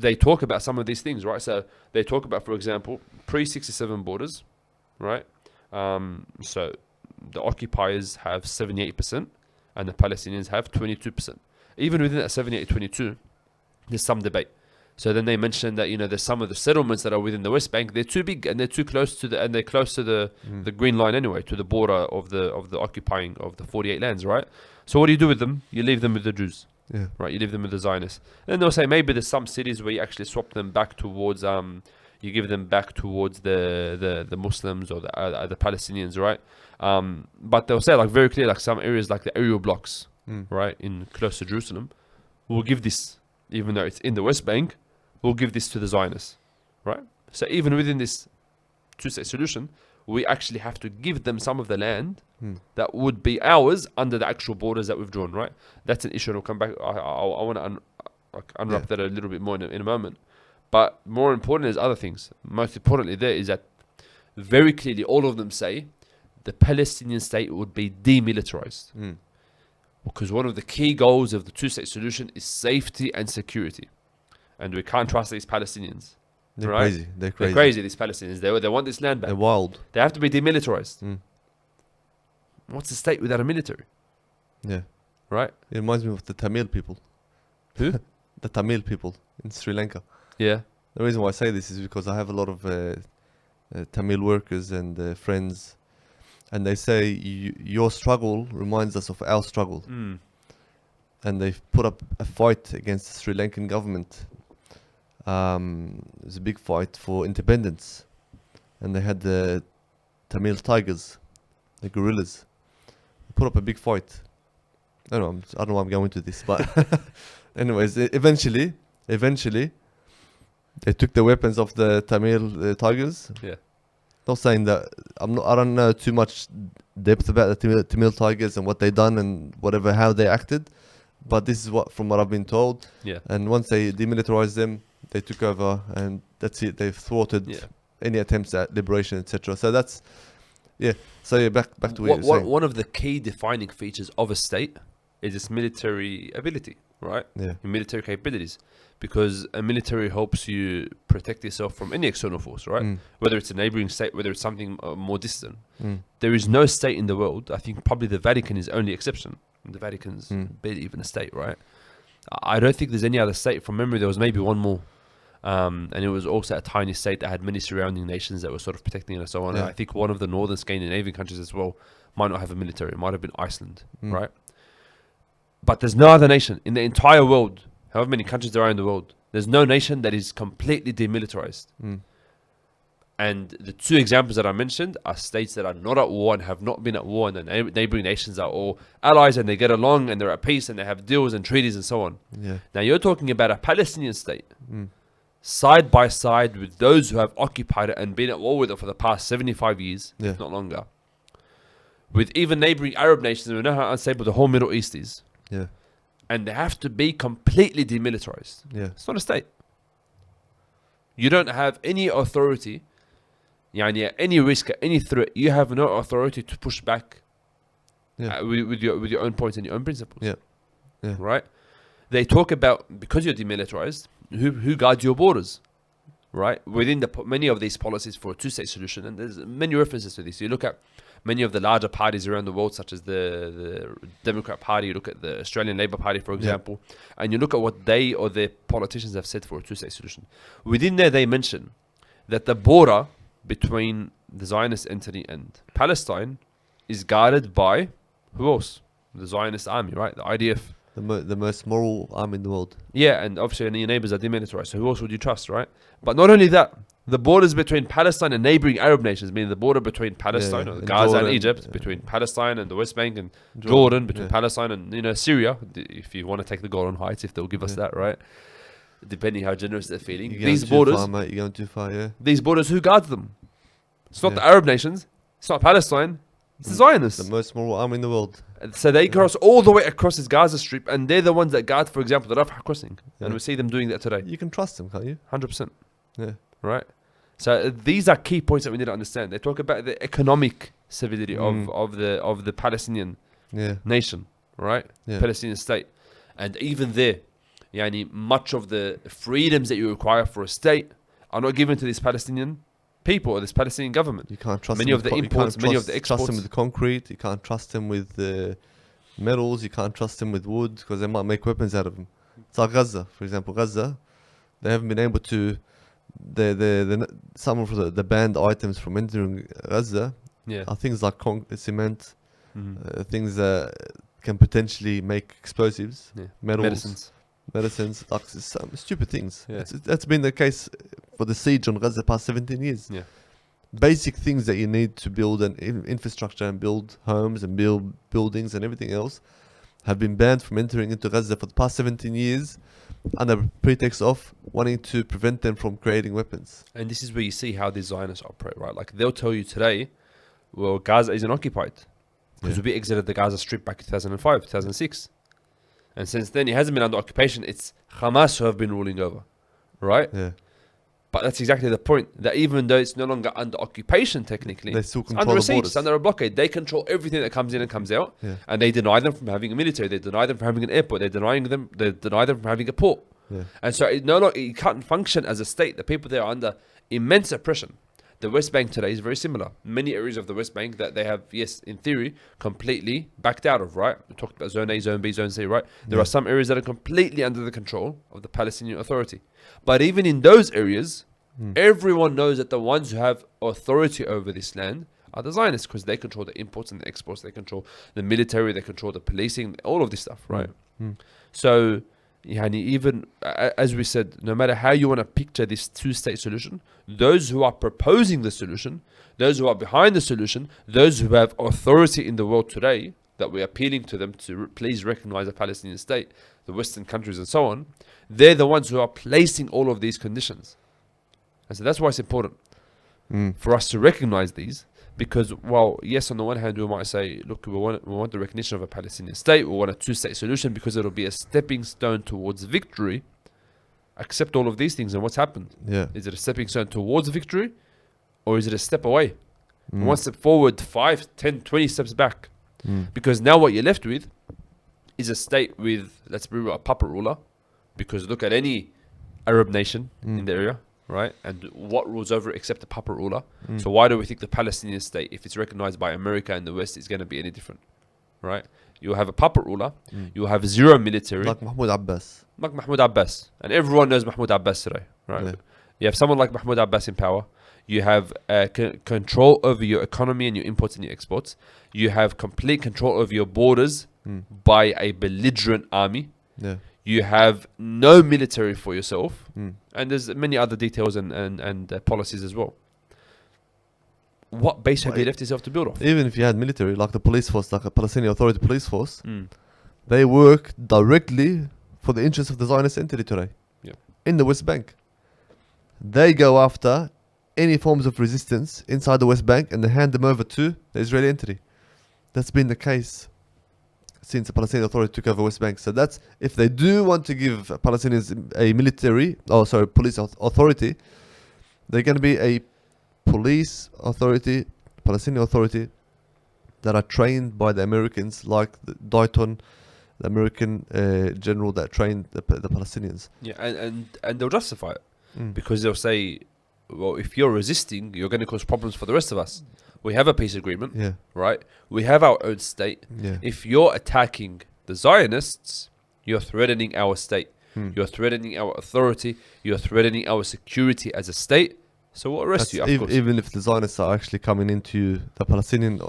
they talk about some of these things, right? So they talk about, for example, pre-67 borders, right? So the occupiers have 78% and the Palestinians have 22%. Even within that 78-22, there's some debate. So then they mentioned that, you know, there's some of the settlements that are within the West Bank, they're too big and they're too close to they're close to the green line anyway, to the border of the occupying of the 48 lands, right? So what do you do with them? You leave them with the Jews. Yeah. Right, you leave them with the Zionists. And they'll say maybe there's some cities where you actually swap them back towards you give them back towards the Muslims or the Palestinians, right? But they'll say like very clear, like some areas like the aerial blocks, right, in close to Jerusalem, we'll give this, even though it's in the West Bank, we'll give this to the Zionists, right? So even within this two-state solution, we actually have to give them some of the land that would be ours under the actual borders that we've drawn, right? That's an issue, and I'll come back. I want to unwrap that a little bit more in a moment. But more important is other things. Most importantly there is that very clearly all of them say the Palestinian state would be demilitarized. Because one of the key goals of the two-state solution is safety and security. And we can't trust these Palestinians. They're right? crazy. They're crazy. They're crazy, these Palestinians. They want this land back. They're wild. They have to be demilitarized. What's the state without a military? Yeah. Right? It reminds me of the Tamil people. Who? The Tamil people in Sri Lanka. Yeah. The reason why I say this is because I have a lot of Tamil workers and friends, and they say your struggle reminds us of our struggle. And they've put up a fight against the Sri Lankan government. It was a big fight for independence, and they had the Tamil tigers, the gorillas. They put up a big fight. I don't know why I'm going to this, but anyways, eventually, they took the weapons of the Tamil tigers. Yeah. Not saying that I don't know too much depth about the Tamil tigers and what they done and whatever how they acted, but this is from what I've been told. Yeah. And once they demilitarized them, they took over, and that's it. They've thwarted any attempts at liberation, etc. So that's So back to what you're saying. One of the key defining features of a state is its military ability, right? Yeah. Your military capabilities, because a military helps you protect yourself from any external force, right? Whether it's a neighboring state, whether it's something more distant. There is no state in the world. I think probably the Vatican is the only exception. The Vatican's barely even a state, right? I don't think there's any other state. From memory, there was maybe one more. And it was also a tiny state that had many surrounding nations that were sort of protecting it and so on. Yeah. And I think one of the northern Scandinavian countries as well might not have a military. It might have been Iceland, right? But there's no other nation in the entire world, however many countries there are in the world, there's no nation that is completely demilitarized. And the two examples that I mentioned are states that are not at war and have not been at war, and the neighboring nations are all allies and they get along and they're at peace and they have deals and treaties and so on. Yeah. Now you're talking about a Palestinian state side by side with those who have occupied it and been at war with it for the past 75 years, if not longer. With even neighboring Arab nations, we know how unstable the whole Middle East is. Yeah. And they have to be completely demilitarized. Yeah. It's not a state. You don't have any authority, any risk, any threat. You have no authority to push back with your own points and your own principles. Yeah. Yeah. Right? They talk about, because you're demilitarized, who guards your borders, right? Within many of these policies for a two-state solution, and there's many references to this. You look at many of the larger parties around the world, such as the Democrat Party, you look at the Australian Labour Party, for example, and you look at what they or their politicians have said for a two-state solution. Within there, they mention that the border between the Zionist entity and Palestine is guarded by, who else? The Zionist army, right? The IDF. The most moral army in the world. Yeah, and obviously your neighbors are demilitarized, so who else would you trust, right? But not only that, the borders between Palestine and neighboring Arab nations, meaning the border between Palestine, or Gaza Jordan, and Egypt, between Palestine and the West Bank, and Jordan between Palestine and Syria, if you want to take the Golan Heights, if they'll give us that, right? Depending how generous they're feeling. These borders, you're going too far, yeah. These borders, who guards them? It's not the Arab nations, it's not Palestine, it's the Zionists. The most moral army in the world. So they cross all the way across this Gaza Strip, and they're the ones that guard, for example, the Rafah crossing. Yeah. And we see them doing that today. You can trust them, can't you? 100%. Yeah. Right? So these are key points that we need to understand. They talk about the economic civility of the Palestinian Yeah. nation, right? Yeah. Palestinian state. And even there, yani, much of the freedoms that you require for a state are not given to this Palestinian people or this Palestinian government. You can't trust Many them of the you imports, can't many of the trust them exports. with concrete. You can't trust them with metals. You can't trust them with wood because they might make weapons out of them. It's like Gaza, for example. Gaza, they haven't been able to. Some of the banned items from entering Gaza Yeah. are things like cement, Mhm. things that can potentially make explosives, Yeah. metals, medicines, like some stupid things. Yeah. That's been the case for the siege on Gaza the past 17 years. Yeah. Basic things that you need to build an infrastructure and build homes and build buildings and everything else have been banned from entering into Gaza for the past 17 years under pretext of wanting to prevent them from creating weapons. And this is where you see how the Zionists operate, right? Like they'll tell you today, well, Gaza isn't occupied because Yeah. we exited the Gaza Strip back in 2005, 2006. And since then, it hasn't been under occupation. It's Hamas who have been ruling over, right? Yeah. But that's exactly the point. That even though it's no longer under occupation technically, They still it's control under a the siege, borders. it's under a blockade. They control everything that comes in and comes out, Yeah. and they deny them from having a military. They deny them from having an airport. They deny them from having a port. Yeah. And so it can't function as a state. The people there are under immense oppression. The West Bank today is very similar. Many areas of the West Bank that they have, yes, in theory, completely backed out of, right? We talked about Zone A, Zone B, Zone C, right? There Yeah. are some areas that are completely under the control of the Palestinian Authority. But even in those areas, everyone knows that the ones who have authority over this land are the Zionists because they control the imports and the exports. They control the military. They control the policing, all of this stuff, right? So, yani, even as we said, no matter how you want to picture this two-state solution, those who are proposing the solution, those who are behind the solution, those who have authority in the world today, that we're appealing to them to please recognize a Palestinian state, the Western countries and so on, they're the ones who are placing all of these conditions. And so that's why it's important for us to recognize these. Because, well, yes, on the one hand, we might say, look, we want the recognition of a Palestinian state. We want a two-state solution because it'll be a stepping stone towards victory. Accept all of these things. And what's happened? Yeah. Is it a stepping stone towards victory? Or is it a step away? One step forward, 5, 10, 20 steps back. Because now what you're left with is a state with, let's be real, a puppet ruler. Because look at any Arab nation in the area. Right, and what rules over it except the puppet ruler? So why do we think the Palestinian state, if it's recognized by America and the West, is going to be any different? Right, you'll have a puppet ruler, you'll have zero military, Like Mahmoud Abbas. like Mahmoud Abbas, and everyone knows Mahmoud Abbas today. Right, Yeah. you have someone like Mahmoud Abbas in power. You have control over your economy and your imports and your exports. You have complete control over your borders by a belligerent army. Yeah. You have no military for yourself, and there's many other details and policies as well. What base have you left yourself to build off? Even if you had military, like the police force, like a Palestinian Authority police force, they work directly for the interests of the Zionist entity today. Yeah. In the West Bank. They go after any forms of resistance inside the West Bank and they hand them over to the Israeli entity. That's been the case since the Palestinian Authority took over West Bank. So that's, if they do want to give Palestinians a police authority, they're going to be a police authority, Palestinian authority, that are trained by the Americans, like Dayton, the American general that trained the Palestinians. Yeah, and they'll justify it because they'll say, well, if you're resisting, you're going to cause problems for the rest of us. We have a peace agreement, Yeah. right? We have our own state. Yeah. If you're attacking the Zionists, you're threatening our state. You're threatening our authority. You're threatening our security as a state. So we'll arrest you, of course. Even if the Zionists are actually coming into the Palestinian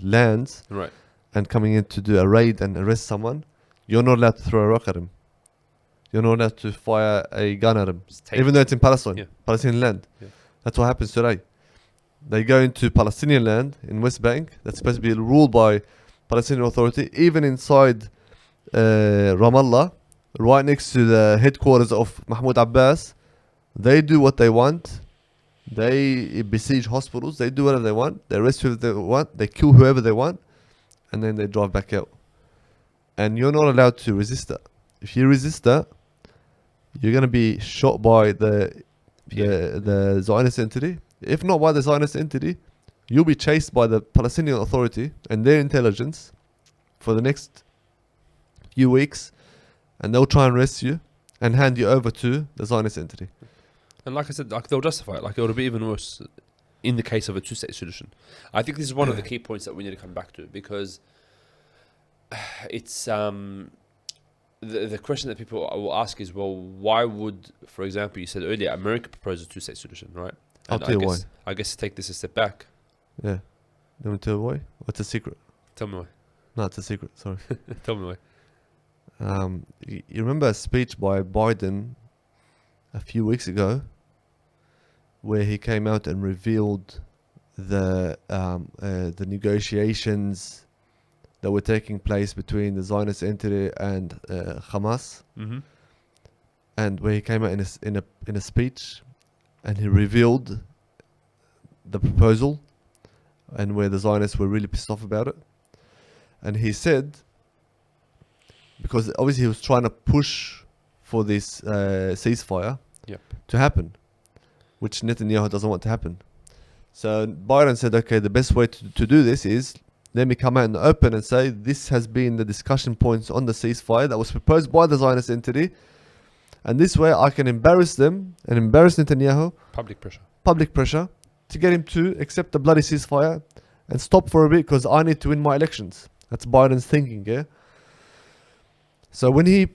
lands Right. and coming in to do a raid and arrest someone, you're not allowed to throw a rock at him. You're not allowed to fire a gun at him, even though it's in Palestine, Yeah. Palestinian land. Yeah. That's what happens today. They go into Palestinian land in West Bank that's supposed to be ruled by Palestinian Authority, even inside Ramallah, right next to the headquarters of Mahmoud Abbas. They do what they want. They besiege hospitals. They do whatever they want. They arrest whoever they want. They kill whoever they want. and then they drive back out. And you're not allowed to resist that. If you resist that, you're going to be shot by the Zionist entity. If not by the Zionist entity, you'll be chased by the Palestinian Authority and their intelligence for the next few weeks, and they'll try and arrest you and hand you over to the Zionist entity. And like I said, like they'll justify it. Like it would be even worse in the case of a two-state solution. I think this is one of the key points that we need to come back to, because it's the question that people will ask is, well, why would, for example, you said earlier, America proposed a two-state solution, right? I'll And tell you why. I guess to take this a step back. Yeah. Let me tell you why. What's a secret? Tell me why. No, it's a secret. Sorry. Tell me why. You remember a speech by Biden a few weeks ago, where he came out and revealed the negotiations that were taking place between the Zionist entity and Hamas, Mm-hmm. and where he came out in a speech, and he revealed the proposal, and where the Zionists were really pissed off about it, and he said, because obviously he was trying to push for this ceasefire Yep. to happen, which Netanyahu doesn't want to happen. So Biden said, okay, the best way to do this is, let me come out in the open and say, this has been the discussion points on the ceasefire that was proposed by the Zionist entity, and this way I can embarrass them and embarrass Netanyahu, public pressure, to get him to accept the bloody ceasefire and stop for a bit, because I need to win my elections. That's Biden's thinking, yeah? So when he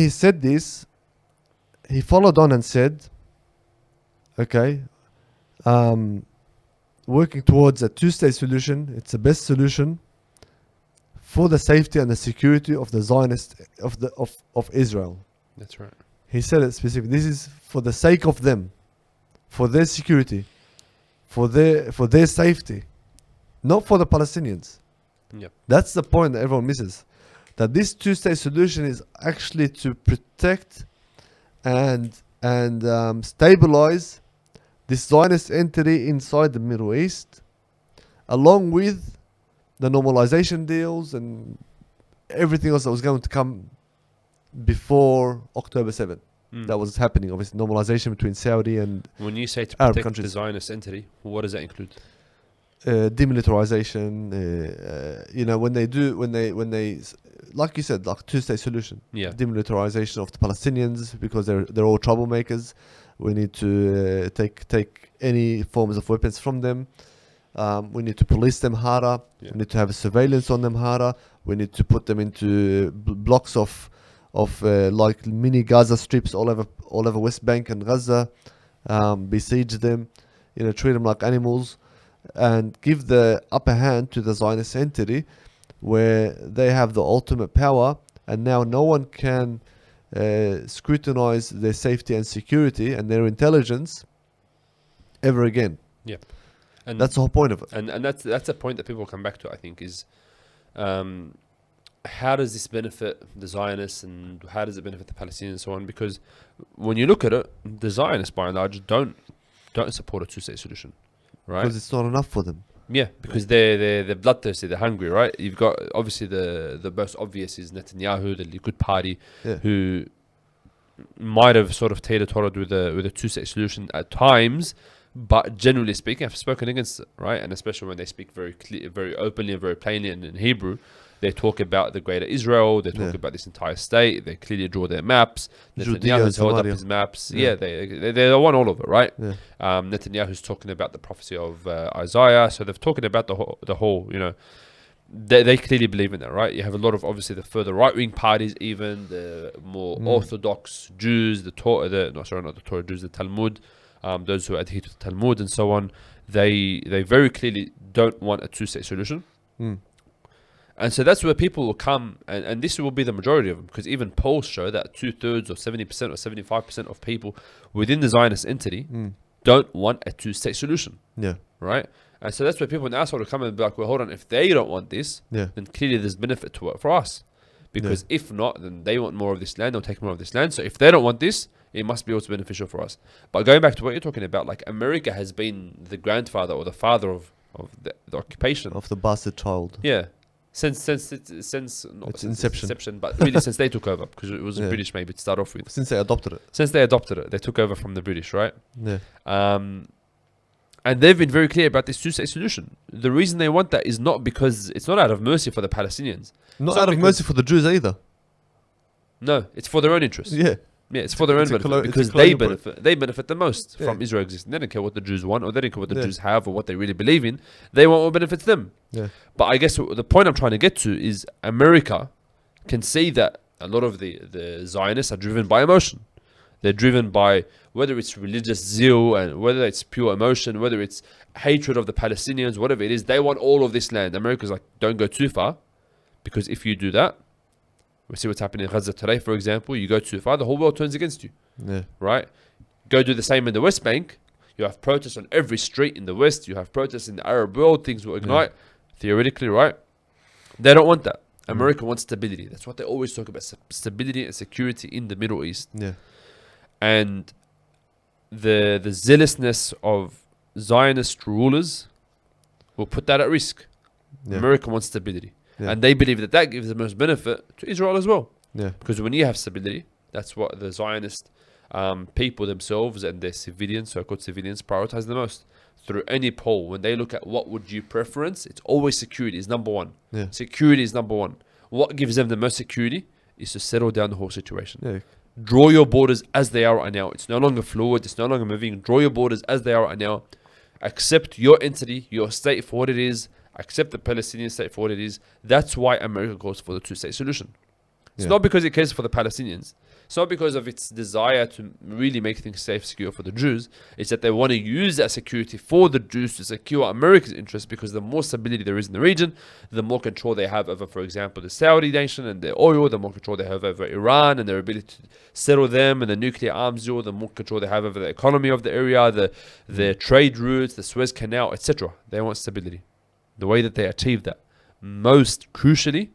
said this, he followed on and said, okay, working towards a two-state solution, it's the best solution for the safety and the security of the Zionist of Israel. That's right. He said it specifically. This is for the sake of them, for their security, for their safety, not for the Palestinians. Yep. That's the point that everyone misses. That this two-state solution is actually to protect and stabilize this Zionist entity inside the Middle East, along with the normalization deals and everything else that was going to come before October 7th. That was happening, obviously, normalization between Saudi and When you say to Arab protect countries. the Zionist entity, what does that include? Demilitarization. When they, like you said, like two-state solution. Yeah. Demilitarization of the Palestinians, because they're all troublemakers. We need to take any forms of weapons from them. We need to police them harder. Yeah. We need to have a surveillance on them harder. We need to put them into blocks of like mini Gaza strips all over West Bank and Gaza. Besiege them, treat them like animals, and give the upper hand to the Zionist entity, where they have the ultimate power, and now no one can scrutinize their safety and security and their intelligence ever again. Yeah. And That's the whole point of it. And that's a point that people come back to, I think, is how does this benefit the Zionists and how does it benefit the Palestinians and so on? Because when you look at it, the Zionists by and large don't support a two-state solution, right? Because it's not enough for them. Yeah, because they're bloodthirsty, they're hungry, right? You've got obviously the most obvious is Netanyahu, the Likud party, Yeah. who might have sort of tailor-toddled with a two-state solution at times, but generally speaking, have spoken against it, right? And especially when they speak very clear, very openly and very plainly in Hebrew, they talk about the greater Israel, they talk about this entire state, they clearly draw their maps. Judea Netanyahu's held up Samaria. his maps. Yeah. Yeah, they want all of it, right? Yeah. Netanyahu's talking about the prophecy of Isaiah, so they're talking about the whole, they clearly believe in that, right? You have a lot of, obviously, the further right-wing parties, even the more orthodox Jews, the Talmud, those who adhere to the Talmud and so on. They very clearly don't want a two-state solution. And so that's where people will come, and this will be the majority of them, because even polls show that 2/3 or 70% or 75% of people within the Zionist entity don't want a two-state solution, Yeah. right? And so that's where people now sort of come and be like, well, hold on, if they don't want this, Yeah. then clearly there's benefit to it for us. Because if not, then they want more of this land, they'll take more of this land. So if they don't want this, it must be also beneficial for us. But going back to what you're talking about, like America has been the grandfather or the father of the occupation. Of the bastard child. Yeah. Since not Its since inception. inception, but really since they took over, because it was Yeah. British maybe to start off with. Since they adopted it. Since they adopted it, they took over from the British, right? Yeah. And they've been very clear about this two-state solution. The reason they want that is not because it's not out of mercy for the Palestinians. Not So out of because- mercy for the Jews either. No, it's for their own interest. Yeah. Yeah, it's for their own It's a benefit collo- it's a because colonial pro- they benefit the most Yeah. from Israel existing. They don't care what the Jews want, or they don't care what the Yeah. Jews have, or what they really believe in. They want what benefits them. Yeah. But I guess the point I'm trying to get to is America can see that a lot of the Zionists are driven by emotion. They're driven by whether it's religious zeal and whether it's pure emotion, whether it's hatred of the Palestinians, whatever it is. They want all of this land. America's like, don't go too far, because if you do that, we see what's happening in Gaza today, for example. You go too far, the whole world turns against you. Yeah. Right? Go do the same in the West Bank. You have protests on every street in the West. You have protests in the Arab world. Things will ignite. Theoretically, right? They don't want that. America wants stability. That's what they always talk about. Stability and security in the Middle East. Yeah. And the zealousness of Zionist rulers will put that at risk. Yeah. America wants stability. Yeah. And they believe that that gives the most benefit to Israel as well. Yeah. Because when you have stability, that's what the Zionist people themselves and their civilians, so-called civilians, prioritize the most. Through any poll, when they look at what would you preference, it's always security is number one. Yeah. Security is number one. What gives them the most security is to settle down the whole situation. Yeah. Draw your borders as they are right now. It's no longer fluid. It's no longer moving. Draw your borders as they are right now. Accept your entity, your state for what it is. Accept the Palestinian state for what it is. That's why America goes for the two-state solution. It's Yeah. not because it cares for the Palestinians. It's not because of its desire to really make things safe, secure for the Jews. It's that they want to use that security for the Jews to secure America's interests, because the more stability there is in the region, the more control they have over, for example, the Saudi nation and their oil, the more control they have over Iran and their ability to settle them and the nuclear arms deal, the more control they have over the economy of the area, their trade routes, the Suez Canal, etc. They want stability. The way that they achieve that, most crucially,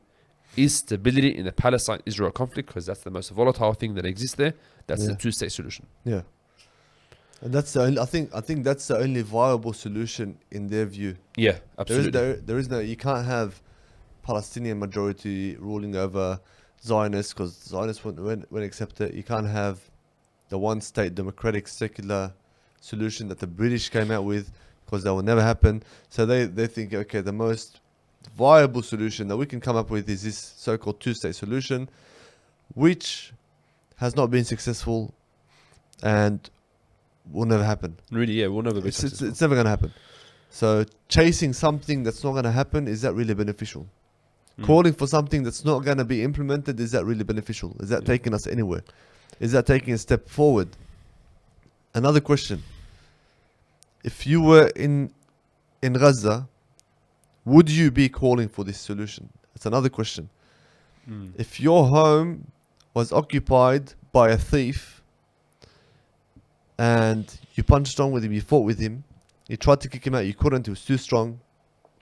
is stability in the Palestine-Israel conflict, because that's the most volatile thing that exists there. That's the Yeah. two-state solution. Yeah. And that's the only, I think that's the only viable solution in their view. Yeah, absolutely. There is no, you can't have Palestinian majority ruling over Zionists, because Zionists won't accept it. You can't have the one state democratic secular solution that the British came out with, because that will never happen. So they think, okay, the most viable solution that we can come up with is this so-called two-state solution, which has not been successful and will never happen. Really, yeah, we'll never be It's successful. never going to happen. So chasing something that's not going to happen, is that really beneficial? Mm. Calling for something that's not going to be implemented, is that really beneficial? Is that Yeah. taking us anywhere? Is that taking a step forward? Another question. If you were in Gaza, would you be calling for this solution? That's another question. Mm. If your home was occupied by a thief and you punched on with him, you fought with him, you tried to kick him out, you couldn't, he was too strong,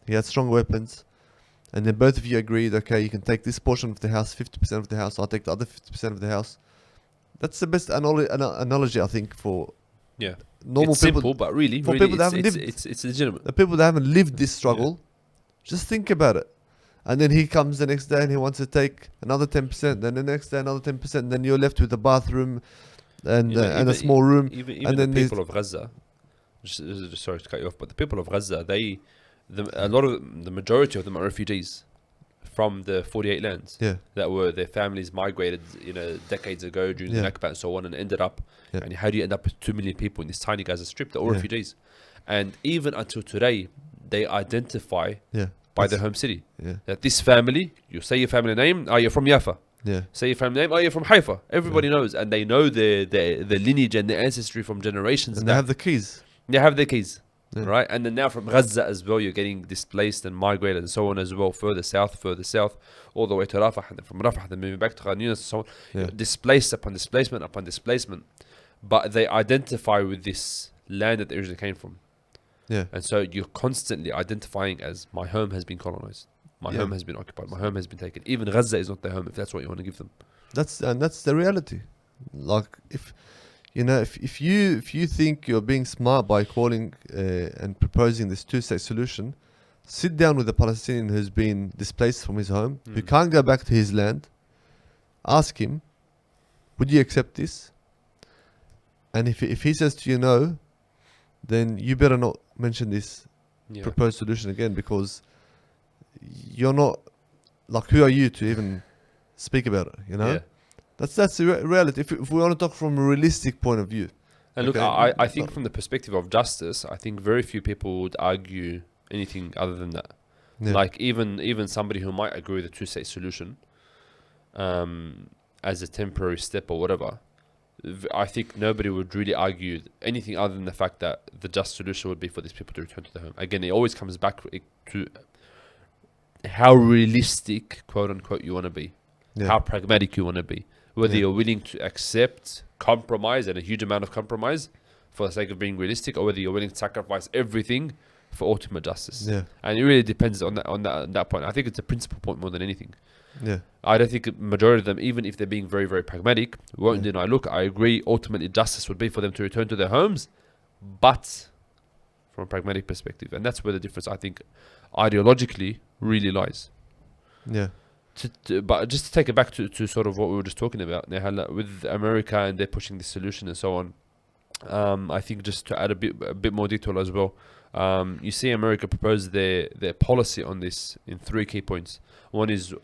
he had strong weapons, and then both of you agreed, okay, you can take this portion of the house, 50% of the house, I'll take the other 50% of the house. That's the best analogy, I think, for Yeah, normal it's people. simple, but really, for really people that it's, haven't it's, lived- it's legitimate. The people that haven't lived this struggle, just think about it. And then he comes the next day and he wants to take another 10%. Then the next day another 10%. Then you're left with a bathroom and You know, and a even- small room. Even and the then there's- people of Gaza, sorry to cut you off, but the people of Gaza, a lot of the majority of them are refugees from the 48 lands Yeah, that were their families migrated, decades ago during Yeah. the Nakba and so on, and ended up. Yeah. And how do you end up with 2 million people in this tiny Gaza Strip? They're all Yeah. refugees, and even until today, they identify yeah. by That's- their home city. Yeah, That this family, you say your family name, you're from Jaffa. yeah, Say your family name, you're from Haifa. Everybody knows, and they know their lineage and their ancestry from generations. and they back. have the keys. They have their keys, Yeah. right? And then now from Gaza as well, you're getting displaced and migrated and so on as well, further south, all the way to Rafah, and then from Rafah, then moving back to Khan Yunis and so on. Yeah, Displaced upon displacement upon displacement. But they identify with this land that they originally came from. yeah, And so you're constantly identifying as, my home has been colonized. My Yeah. home has been occupied. My home has been taken. Even Gaza is not their home, if that's what you want to give them. that's the reality. Like if you think you're being smart by calling and proposing this two-state solution, sit down with a Palestinian who's been displaced from his home, who Mm. can't go back to his land, ask him, would you accept this? And if he says to you no, then you better not mention this Yeah. proposed solution again, because you're not, like, who are you to even speak about it, you know? Yeah. That's the reality. If we want to talk from a realistic point of view. And look, Okay, I think no. from the perspective of justice, I think very few people would argue anything other than that. Yeah. Like even somebody who might agree with a two-state solution, as a temporary step or whatever, I think nobody would really argue anything other than the fact that the just solution would be for these people to return to their home. Again, it always comes back to how realistic, quote unquote, you want to be, Yeah. how pragmatic you want to be, whether Yeah. you're willing to accept compromise and a huge amount of compromise for the sake of being realistic, or whether you're willing to sacrifice everything for ultimate justice. Yeah. And it really depends on that point. I think it's a principle point more than anything. Yeah. I don't think a majority of them, even if they're being very, very pragmatic, won't Yeah. deny, look, I agree, ultimately justice would be for them to return to their homes, but from a pragmatic perspective. And that's where the difference, I think, ideologically really lies. Yeah. But just to take it back to sort of what we were just talking about, Nehal, with America and they're pushing this solution and so on, I think just to add a bit more detail as well, you see America propose their policy on this in 3 key points. One is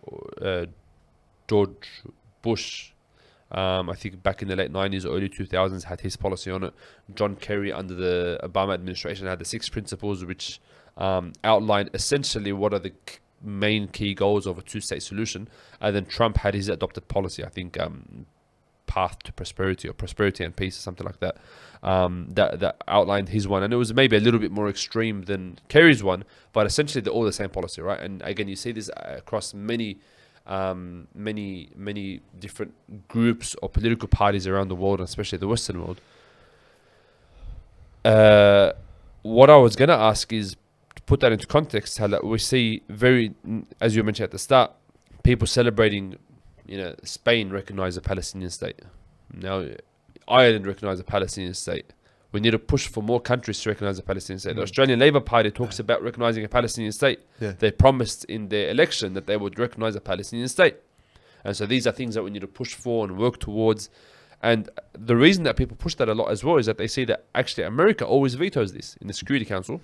George Bush, I think back in the late 90s or early 2000s, had his policy on it. John Kerry under the Obama administration had the 6 principles, which outlined essentially what are the main key goals of a two-state solution. And then Trump had his adopted policy, I think path to prosperity or prosperity and peace or something like that, that outlined his one. And it was maybe a little bit more extreme than Kerry's one, but essentially they're all the same policy, right? And again, you see this across many different groups or political parties around the world, especially the Western world. What I was going to ask is, to put that into context, how we see as you mentioned at the start, people celebrating, Spain recognize a Palestinian state. Now, Ireland recognize a Palestinian state. We need to push for more countries to recognize a Palestinian state. The Australian Labor Party talks about recognizing a Palestinian state. Yeah. They promised in their election that they would recognize a Palestinian state. And so these are things that we need to push for and work towards. And the reason that people push that a lot as well is that they see that actually America always vetoes this in the Security Council.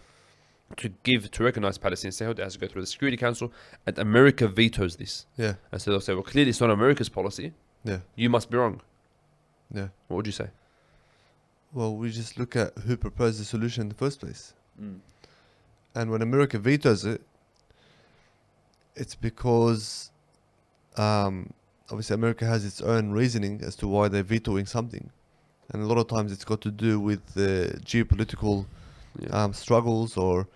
To recognize Palestinian statehood, it has to go through the Security Council, and America vetoes this. Yeah. And so they'll say, well, clearly it's not America's policy. Yeah. You must be wrong. Yeah. What would you say? Well, we just look at who proposed the solution in the first place. Mm. And when America vetoes it, it's because obviously America has its own reasoning as to why they're vetoing something. And a lot of times it's got to do with the geopolitical struggles or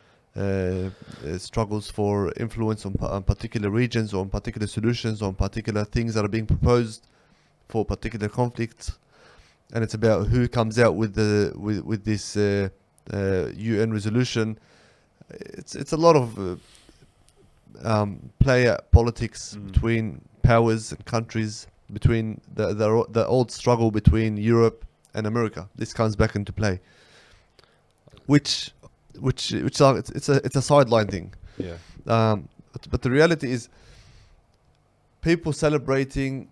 struggles for influence on particular regions, or on particular solutions, on particular things that are being proposed for particular conflicts. And it's about who comes out with this UN resolution. It's a lot of player politics between powers and countries, between the old struggle between Europe and America. This comes back into play, which it's a sideline thing. Yeah. But the reality is, people celebrating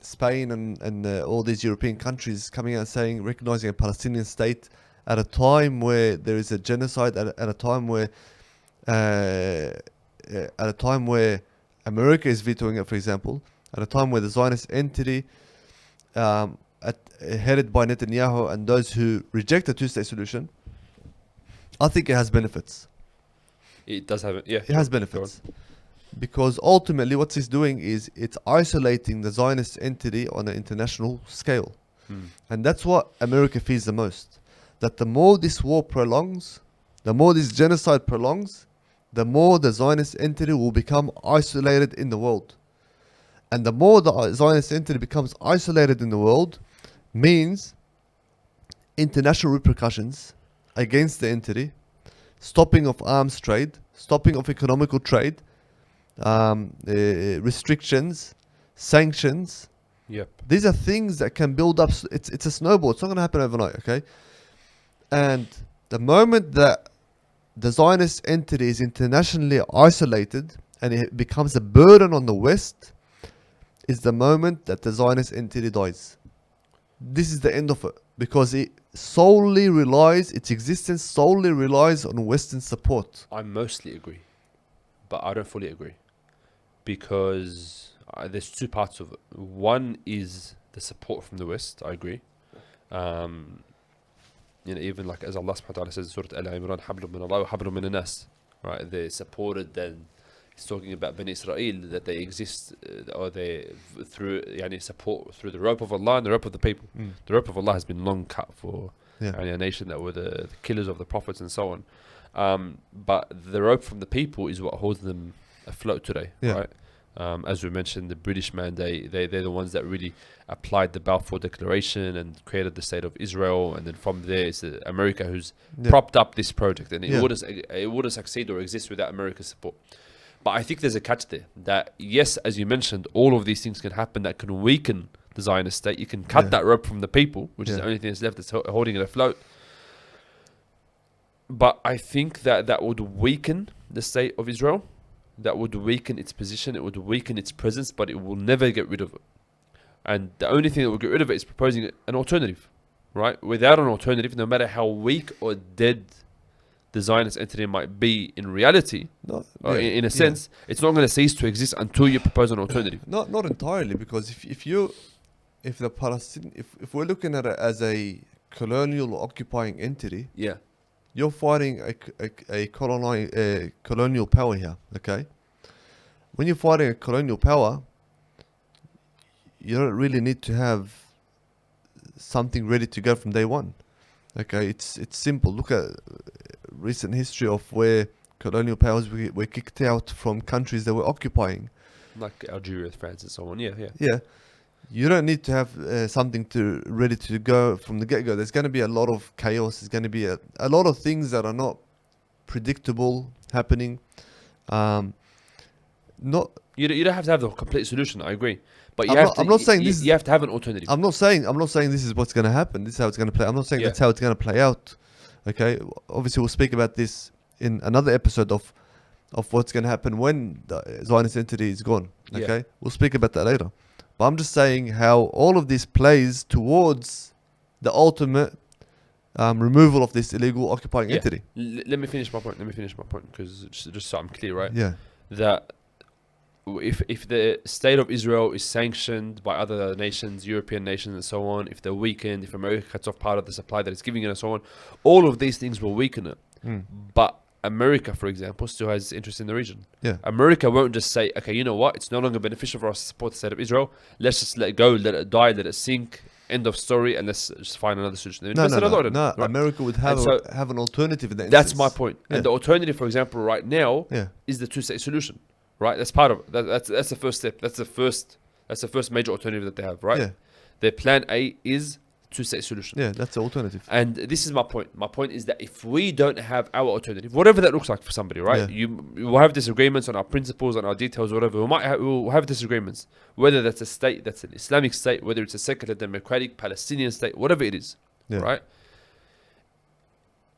Spain and all these European countries coming out saying, recognizing a Palestinian state at a time where there is a genocide, at a time where America is vetoing it, for example, at a time where the Zionist entity, headed by Netanyahu and those who reject the two-state solution, I think it has benefits. It does have it. Yeah. It has benefits. Because ultimately what it's doing is it's isolating the Zionist entity on an international scale. And that's what America fears the most. That the more this war prolongs, the more this genocide prolongs, the more the Zionist entity will become isolated in the world. And the more the Zionist entity becomes isolated in the world means international repercussions against the entity, stopping of arms trade, stopping of economical trade, restrictions, sanctions. Yep. These are things that can build up. It's a snowball. It's not going to happen overnight, okay? And the moment that the Zionist entity is internationally isolated and it becomes a burden on the West is the moment that the Zionist entity dies. This is the end of it, because its existence solely relies on Western support. I mostly agree, but I don't fully agree, because there's two parts of it. One is the support from the West. I agree. Even like as Allah subhanahu wa ta'ala says in Surah Al-Imran, حَبْلٌ مِّنَ اللَّهِ وَحَبْلٌ مِّنَ النَّاسِ. Right, they supported. Then he's talking about Bani Israel, that they exist, or they through support through the rope of Allah and the rope of the people. The rope of Allah has been long cut for a nation that were the killers of the prophets and so on. But the rope from the people is what holds them afloat today, right? As we mentioned, the British mandate, they're the ones that really applied the Balfour Declaration and created the State of Israel, and then from there it's America who's propped up this project, and it wouldn't succeed or exist without America's support. But I think there's a catch there, that yes, as you mentioned, all of these things can happen that can weaken the Zionist state. You can cut that rope from the people, which is the only thing that's left that's holding it afloat. But I think that would weaken the state of Israel. That would weaken its position, it would weaken its presence, but it will never get rid of it. And the only thing that will get rid of it is proposing an alternative, right? Without an alternative, no matter how weak or dead the Zionist entity might be in reality, in a sense, it's not going to cease to exist until you propose an alternative. Not entirely, because if we're looking at it as a colonial occupying entity, you're fighting a colonial power here, okay? When you're fighting a colonial power, you don't really need to have something ready to go from day one, okay? It's simple. Look at recent history of where colonial powers were kicked out from countries that were occupying. Like Algeria, France and so on, Yeah. You don't need to have something ready to go from the get-go. There's going to be a lot of chaos. There's going to be a lot of things that are not predictable happening. You don't have to have the complete solution. I agree, but you have to have an alternative. I'm not saying this is what's going to happen. This is how it's going to play. I'm not saying that's how it's going to play out. Okay. Obviously, we'll speak about this in another episode of what's going to happen when the Zionist entity is gone. Okay. We'll speak about that later. But I'm just saying how all of this plays towards the ultimate removal of this illegal occupying entity. Let me finish my point, because just so I'm clear, right? Yeah. That if the state of Israel is sanctioned by other nations, European nations and so on, if they're weakened, if America cuts off part of the supply that it's giving it and so on, all of these things will weaken it. But America, for example, still has interest in the region. America won't just say, okay, you know what, it's no longer beneficial for us to support the state of Israel. Let's just let it go, let it die, let it sink. End of story, and let's just find another solution. No. Right? America would have an alternative in that That's instance. my point. And the alternative, for example, right now, is the two-state solution. Right? That's part of it. That's the first step. That's the first major alternative that they have. Right? Their plan A is two-state solution. That's the alternative. And this is my point. My point is that if we don't have our alternative, whatever that looks like for somebody, right? You will have disagreements on our principles, on our details, whatever. We'll have disagreements. Whether that's a state, that's an Islamic state, whether it's a secular, democratic, Palestinian state, whatever it is, right?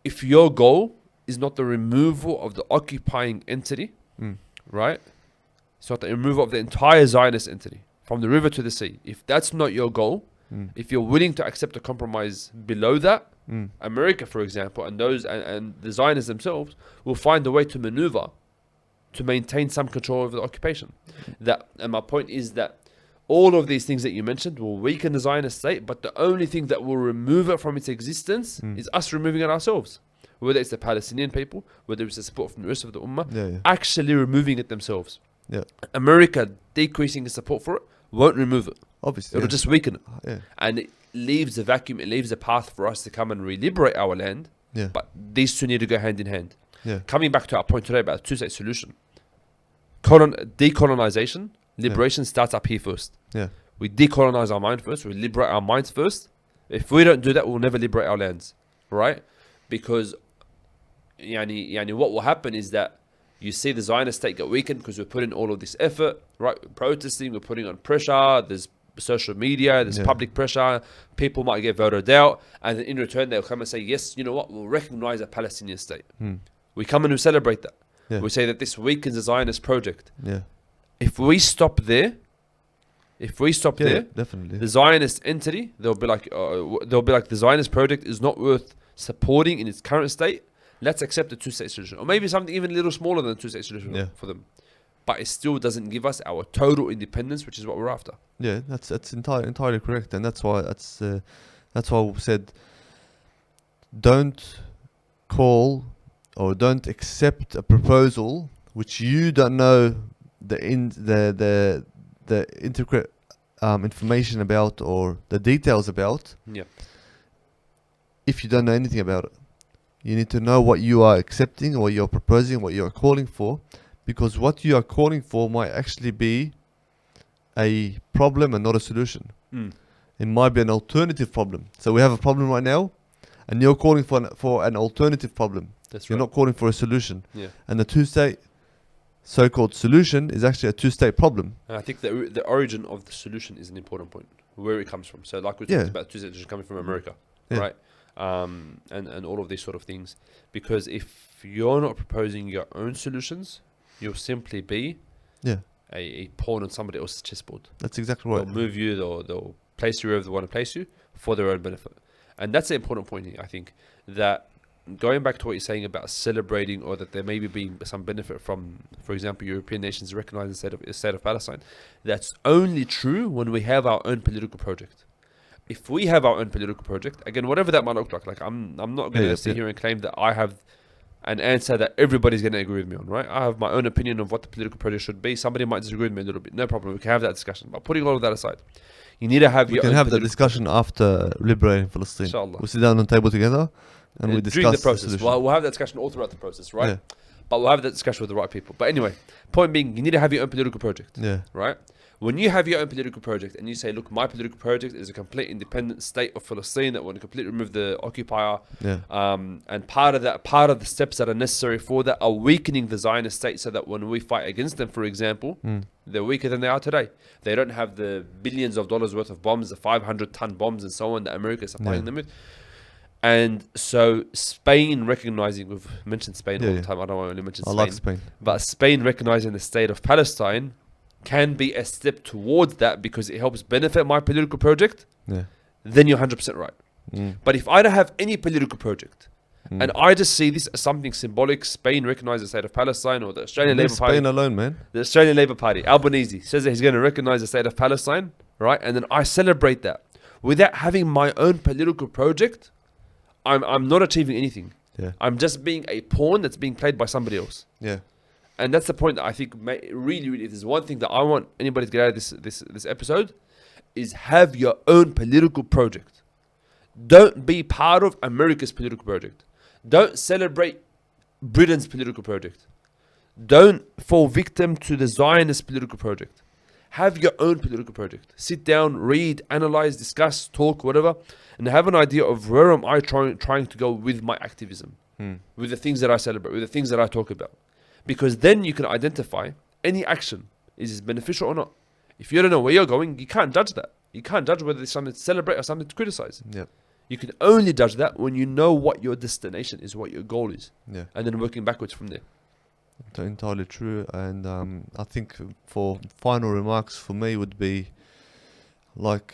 If your goal is not the removal of the occupying entity, right? It's not the removal of the entire Zionist entity from the river to the sea. If that's not your goal, if you're willing to accept a compromise below that, America, for example, and the Zionists themselves will find a way to maneuver to maintain some control over the occupation. And my point is that all of these things that you mentioned will weaken the Zionist state, but the only thing that will remove it from its existence is us removing it ourselves. Whether it's the Palestinian people, whether it's the support from the rest of the Ummah, actually removing it themselves. America decreasing the support for it won't remove it. Obviously, it'll just weaken it. And it leaves a vacuum, it leaves a path for us to come and re-liberate our land. But these two need to go hand in hand. Coming back to our point today about a two-state solution. Decolonization, liberation starts up here first. We decolonize our mind first, we liberate our minds first. If we don't do that, we'll never liberate our lands. Right? Because what will happen is that you see the Zionist state get weakened because we're putting all of this effort, right? We're protesting, we're putting on pressure, there's social media, there's public pressure, people might get voted out, and then in return they'll come and say, yes, you know what, we'll recognize a Palestinian state. We come and we celebrate that. Yeah. We say that this weakens the Zionist project. Yeah. If we stop there, Definitely. the Zionist entity, they'll be like the Zionist project is not worth supporting in its current state. Let's accept a two-state solution, or maybe something even a little smaller than a two-state solution for them. But it still doesn't give us our total independence, which is what we're after. Yeah, that's entirely correct, and that's why we said don't call or don't accept a proposal which you don't know the intricate information about or the details about. Yeah. If you don't know anything about it, you need to know what you are accepting, what you're proposing, what you are calling for, because what you are calling for might actually be a problem and not a solution. It might be an alternative problem. So we have a problem right now, and you're calling for an alternative problem. That's You're right. not calling for a solution. Yeah. And the two-state so-called solution is actually a two-state problem. And I think the origin of the solution is an important point, where it comes from. So like we talked about two-state solution coming from America, right? And all of these sort of things. Because if you're not proposing your own solutions, you'll simply be a pawn on somebody else's chessboard. That's exactly right. They'll move you, they'll place you wherever they want to place you for their own benefit. And that's the important point here, I think, that going back to what you're saying about celebrating, or that there may be being some benefit from, for example, European nations recognizing the state of Palestine, that's only true when we have our own political project. If we have our own political project, again, whatever that might look like I'm not going to sit here and claim that I have an answer that everybody's going to agree with me on, right? I have my own opinion of what the political project should be. Somebody might disagree with me a little bit. No problem. We can have that discussion. But putting all of that aside, you need to have We can have that discussion after liberating Palestine. Inshallah. We'll sit down on the table together and we discuss during the process. solution. We'll have that discussion all throughout the process, right? Yeah. But we'll have that discussion with the right people. But anyway, point being, you need to have your own political project, Yeah. right? When you have your own political project and you say, look, my political project is a complete independent state of Palestine that want to completely remove the occupier, and part of the steps that are necessary for that are weakening the Zionist state, so that when we fight against them, for example, they're weaker than they are today. They don't have the billions of dollars worth of bombs, the 500-ton bombs and so on that America is supplying them with. And so Spain recognizing, we've mentioned Spain all the time, I don't want to only mention Spain. I like Spain. But Spain recognizing the state of Palestine can be a step towards that, because it helps benefit my political project. Then you're 100% right. But if I don't have any political project, and I just see this as something symbolic, Spain recognizes the state of Palestine, or the Australian Labour Party. Spain alone, man. The Australian Labour Party, Albanese, says that he's going to recognize the state of Palestine, right? And then I celebrate that. Without having my own political project, I'm not achieving anything. I'm just being a pawn that's being played by somebody else. And that's the point that I think really, if there's one thing that I want anybody to get out of this episode, is have your own political project. Don't be part of America's political project. Don't celebrate Britain's political project. Don't fall victim to the Zionist political project. Have your own political project. Sit down, read, analyze, discuss, talk, whatever, and have an idea of where am I trying to go with my activism, with the things that I celebrate, with the things that I talk about. Because then you can identify any action. Is it beneficial or not? If you don't know where you're going, you can't judge that. You can't judge whether it's something to celebrate or something to criticize. You can only judge that when you know what your destination is, what your goal is. And then working backwards from there. Entirely true. And I think for final remarks for me would be, like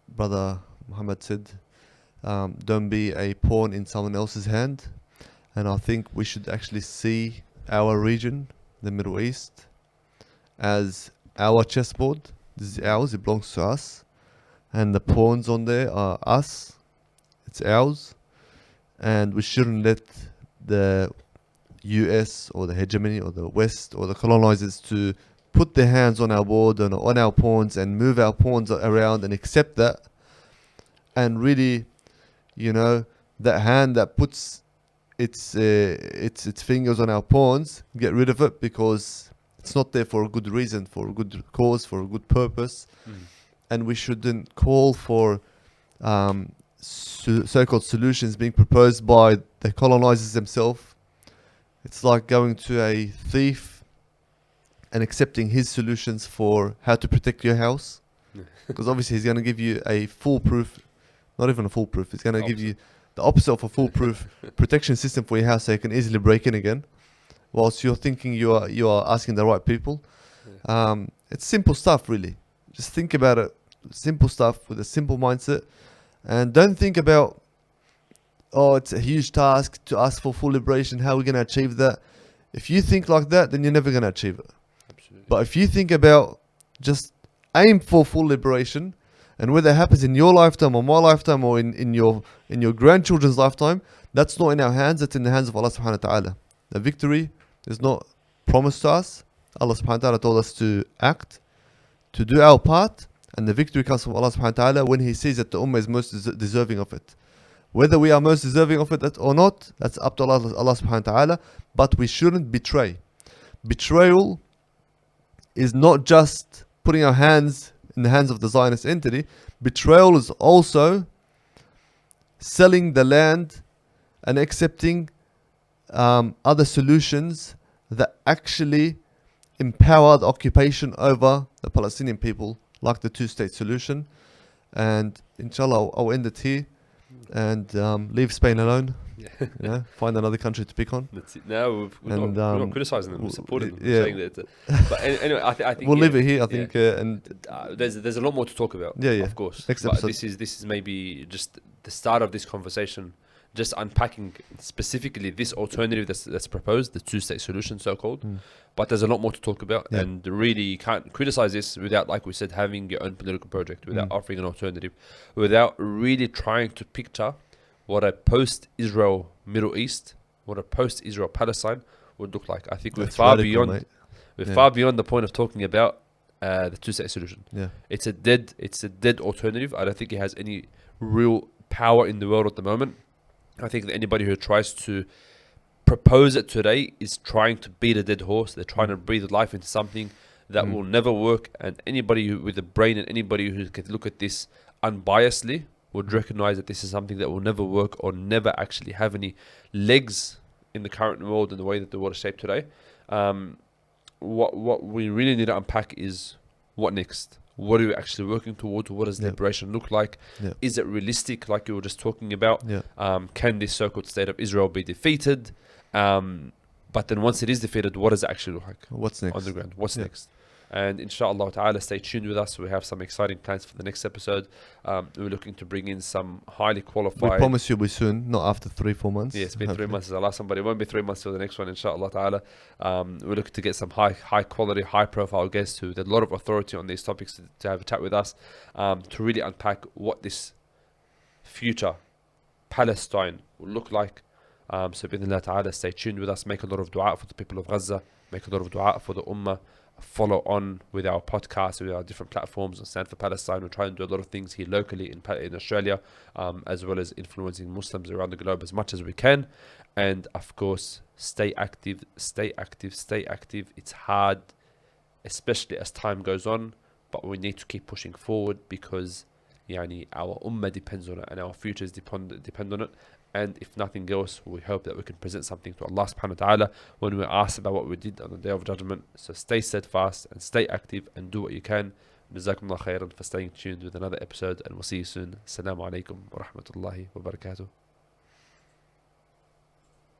Brother Muhammad said, don't be a pawn in someone else's hand. And I think we should actually see our region, the Middle East, as our chessboard. This is ours, it belongs to us. And the pawns on there are us, it's ours. And we shouldn't let the US or the hegemony or the West or the colonizers to put their hands on our board and on our pawns and move our pawns around and accept that. And really, that hand that puts its fingers on our pawns, get rid of it, because it's not there for a good reason, for a good cause, for a good purpose. And we shouldn't call for so-called solutions being proposed by the colonizers themselves. It's like going to a thief and accepting his solutions for how to protect your house, because obviously he's going to give you a foolproof, not even a foolproof, he's going to give you the opposite of a foolproof protection system for your house, so you can easily break in again, whilst you're thinking you are asking the right people. It's simple stuff, really. Just think about it. Simple stuff with a simple mindset, and don't think about, oh, it's a huge task to ask for full liberation. How are we going to achieve that? If you think like that, then you're never going to achieve it. Absolutely. But if you think about just aim for full liberation, and whether it happens in your lifetime or my lifetime or in your grandchildren's lifetime, that's not in our hands. It's in the hands of Allah subhanahu wa ta'ala. The victory is not promised to us. Allah subhanahu wa ta'ala told us to act, to do our part, and the victory comes from Allah subhanahu wa ta'ala when He sees that the ummah is most deserving of it. Whether we are most deserving of it or not, that's up to Allah subhanahu wa ta'ala. But we shouldn't betray. Betrayal is not just putting our hands in the hands of the Zionist entity. Betrayal is also selling the land and accepting other solutions that actually empower the occupation over the Palestinian people, like the two-state solution. And inshallah, I'll end it here and leave Spain alone. Yeah. Find another country to pick on. That's it. No, we're And, not criticizing them. We're supporting them. yeah. Saying that. But anyway, I think We'll leave it here, I think. And there's a lot more to talk about. Yeah. Of course. Next But episode. this is maybe just the start of this conversation. Just unpacking specifically this alternative that's proposed, the two-state solution, so-called. But there's a lot more to talk about, Yeah. and really you can't criticize this without, like we said, having your own political project, without offering an alternative, without really trying to picture what a post-Israel Middle East, what a post-Israel Palestine would look like. I think we're That's far radical, beyond. mate. We're Yeah. far beyond the point of talking about the two-state solution. Yeah. It's a dead alternative. I don't think it has any real power in the world at the moment. I think that anybody who tries to propose it today is trying to beat a dead horse. They're trying to breathe life into something that will never work. And anybody with a brain and anybody who can look at this unbiasedly would recognize that this is something that will never work or never actually have any legs in the current world and the way that the world is shaped today. What we really need to unpack is what next. What are we actually working towards? What does liberation look like? Yeah. Is it realistic, like you were just talking about? Yeah. Can this so-called state of Israel be defeated? But then once it is defeated, what does it actually look like What's next? on the ground? What's Yeah. next? And inshallah ta'ala, stay tuned with us. We have some exciting plans for the next episode. We're looking to bring in some highly We qualified... promise you we soon, not after 3-4 months. Yeah, it's been 3 months is the last one, but it won't be 3 months till the next one, inshallah ta'ala. We're looking to get some high quality, high profile guests who have a lot of authority on these topics to have a chat with us, to really unpack what this future Palestine will look like. So bi'idhnillah ta'ala, stay tuned with us. Make a lot of dua for the people of Gaza. Make a lot of dua for the ummah. Follow on with our podcast, with our different platforms on Stand for Palestine. We're trying to do a lot of things here locally in Australia, as well as influencing Muslims around the globe as much as we can. And of course, stay active, stay active, stay active. It's hard, especially as time goes on, but we need to keep pushing forward because our ummah depends on it and our futures depend on it. And if nothing else, we hope that we can present something to Allah subhanahu wa ta'ala when we're asked about what we did on the Day of Judgment. So stay steadfast and stay active and do what you can. Jazakumullah khairan for staying tuned with another episode, and we'll see you soon. Assalamu alaikum wa rahmatullahi wa barakatuh.